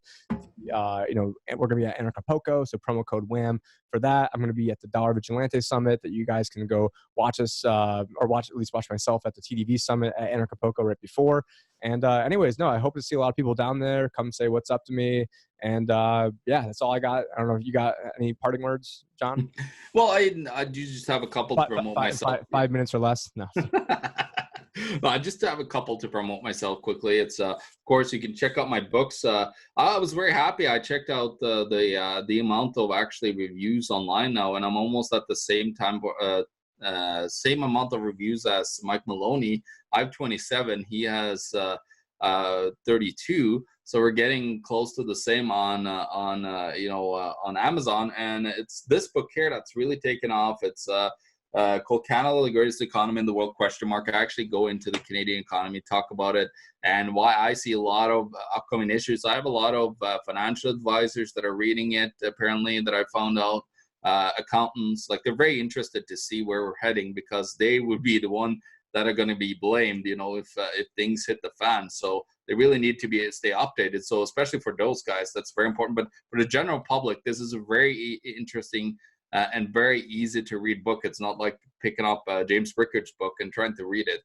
we're going to be at Acapulco, so promo code WHAM for that. I'm going to be at the Dollar Vigilante Summit that you guys can go watch us at least watch myself at the TDV Summit at Acapulco right before. And anyways, I hope to see a lot of people down there. Come say what's up to me. And that's all I got. I don't know if you got any parting words, John? Well, I do just have a couple to promote myself. 5 minutes or less? No. No, I just have a couple to promote myself quickly. It's of course you can check out my books. I was very happy. I checked out the amount of actually reviews online now, and I'm almost at the same amount of reviews as Mike Maloney. I have 27. He has 32. So we're getting close to the same on Amazon, and it's this book here that's really taken off. It's called Canada, the Greatest Economy in the World, ? I actually go into the Canadian economy, talk about it, and why I see a lot of upcoming issues. I have a lot of financial advisors that are reading it, apparently, that I found out. Accountants, like they're very interested to see where we're heading, because they would be the one that are going to be blamed, if things hit the fan. So they really need to stay updated. So especially for those guys, that's very important. But for the general public, this is a very interesting and very easy to read book. It's not like picking up James Bricker's book and trying to read it,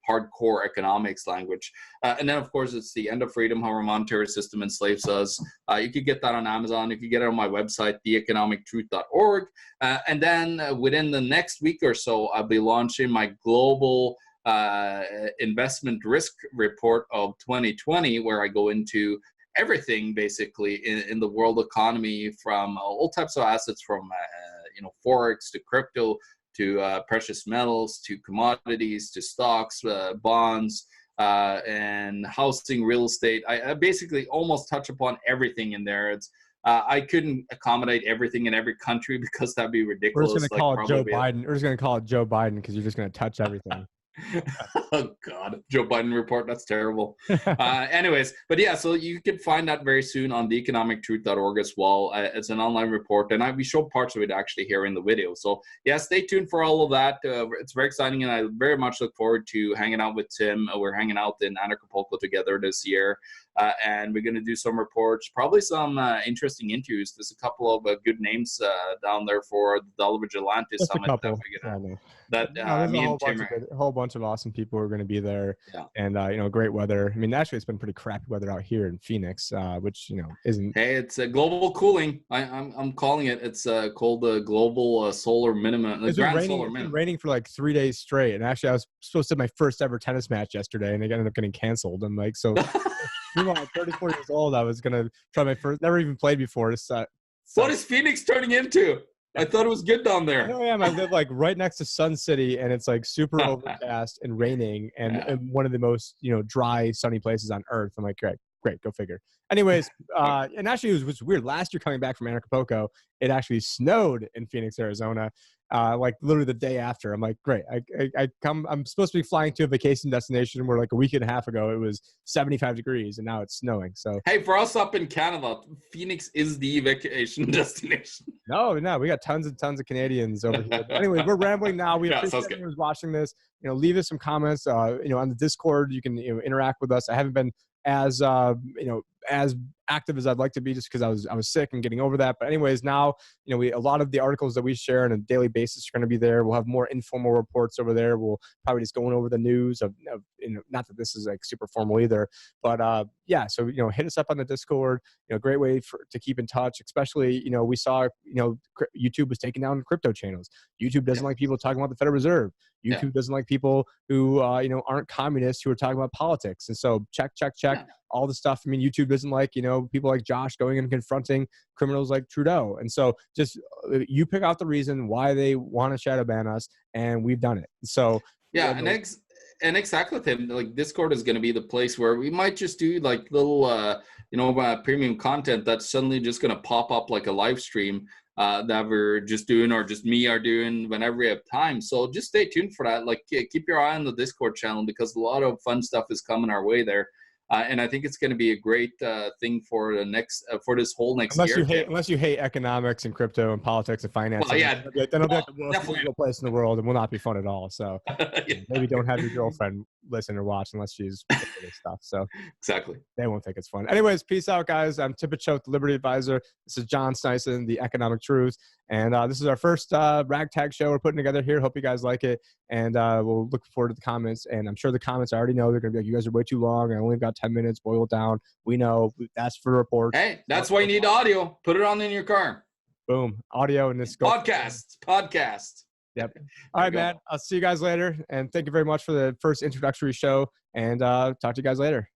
hardcore economics language. And then, of course, it's The End of Freedom, How Our Monetary System Enslaves Us. You could get that on Amazon. You could get it on my website, theeconomictruth.org. And then within the next week or so, I'll be launching my global investment risk report of 2020, where I go into everything basically in the world economy, from all types of assets, from forex to crypto, to precious metals, to commodities, to stocks, bonds, and housing, real estate. I basically almost touch upon everything in there. It's I couldn't accommodate everything in every country because that'd be ridiculous. We're just going to call it Joe Biden. We're just going to call it Joe Biden because you're just going to touch everything. Oh God, Joe Biden report. That's terrible. Anyways, but yeah, so you can find that very soon on theeconomictruth.org as well. It's an online report, and we show parts of it actually here in the video. So yeah, stay tuned for all of that. It's very exciting, and I very much look forward to hanging out with Tim. We're hanging out in Acapulco together this year, and we're going to do some reports, probably some interesting interviews. There's a couple of good names down there for the Dollar Vigilante Summit me and Tim a whole bunch of awesome people are going to be there. Yeah. And great weather. I mean, actually it's been pretty crappy weather out here in Phoenix, which isn't. Hey, it's a global cooling. I'm calling it. It's called the global solar minimum. It's been raining for like 3 days straight, and actually I was supposed to have my first ever tennis match yesterday, and it ended up getting canceled. I'm like, so meanwhile, at 34 years old, I was gonna try my first. Never even played before. What is Phoenix turning into? I thought it was good down there. I know I am. I live like right next to Sun City, and it's like super overcast and raining, and one of the most dry, sunny places on earth. I'm like, great, go figure. Anyways, and actually it was weird. Last year coming back from Acapulco, it actually snowed in Phoenix, Arizona. Like literally the day after. I'm like, great. I'm supposed to be flying to a vacation destination where like a week and a half ago it was 75 degrees and now it's snowing. So hey, for us up in Canada, Phoenix is the vacation destination. No, we got tons and tons of Canadians over here. But anyway, we're rambling now. We appreciate everyone who's watching this. Leave us some comments. On the Discord, you can interact with us. I haven't been as as active as I'd like to be, just because I was sick and getting over that. But anyways, now, you know, a lot of the articles that we share on a daily basis are going to be there. We'll have more informal reports over there. We'll probably just going over the news of you know, not that this is like super formal either, but yeah. So, you know, hit us up on the Discord. You know, great way to keep in touch. Especially, you know, we saw, you know, YouTube was taking down crypto channels. YouTube doesn't like people talking about the Federal Reserve. YouTube doesn't like people who you know, aren't communists who are talking about politics. And so check all the stuff. I mean, YouTube doesn't like, you know, people like Josh going and confronting criminals like Trudeau. And so just you pick out the reason why they want to shadow ban us, and we've done it. So yeah, and exactly with him, like Discord is going to be the place where we might just do like little you know, premium content that's suddenly just going to pop up like a live stream that we're just doing, or just me are doing whenever we have time. So just stay tuned for that. Like, keep your eye on the Discord channel, because a lot of fun stuff is coming our way there. And I think it's going to be a great thing for the next for this whole next year. Unless you hate economics and crypto and politics and finance. Well, yeah, that'll be like the most difficult place in the world, and will not be fun at all. So yeah. Maybe don't have your girlfriend listen or watch unless she's into this stuff. So exactly, they won't think it's fun. Anyways, peace out, guys. I'm Picciott, the Liberty Advisor. This is John Snyson, the Economic Truth, and this is our first ragtag show we're putting together here. Hope you guys like it, and we'll look forward to the comments. And I'm sure the comments I already know they're going to be like, "You guys are way too long. I only got 10 minutes. Boil it down." We know that's for reports. Hey, that's why you need audio. Put it on in your car. Boom, audio in this podcast. Yep. All right, man. I'll see you guys later, and thank you very much for the first introductory show. And talk to you guys later.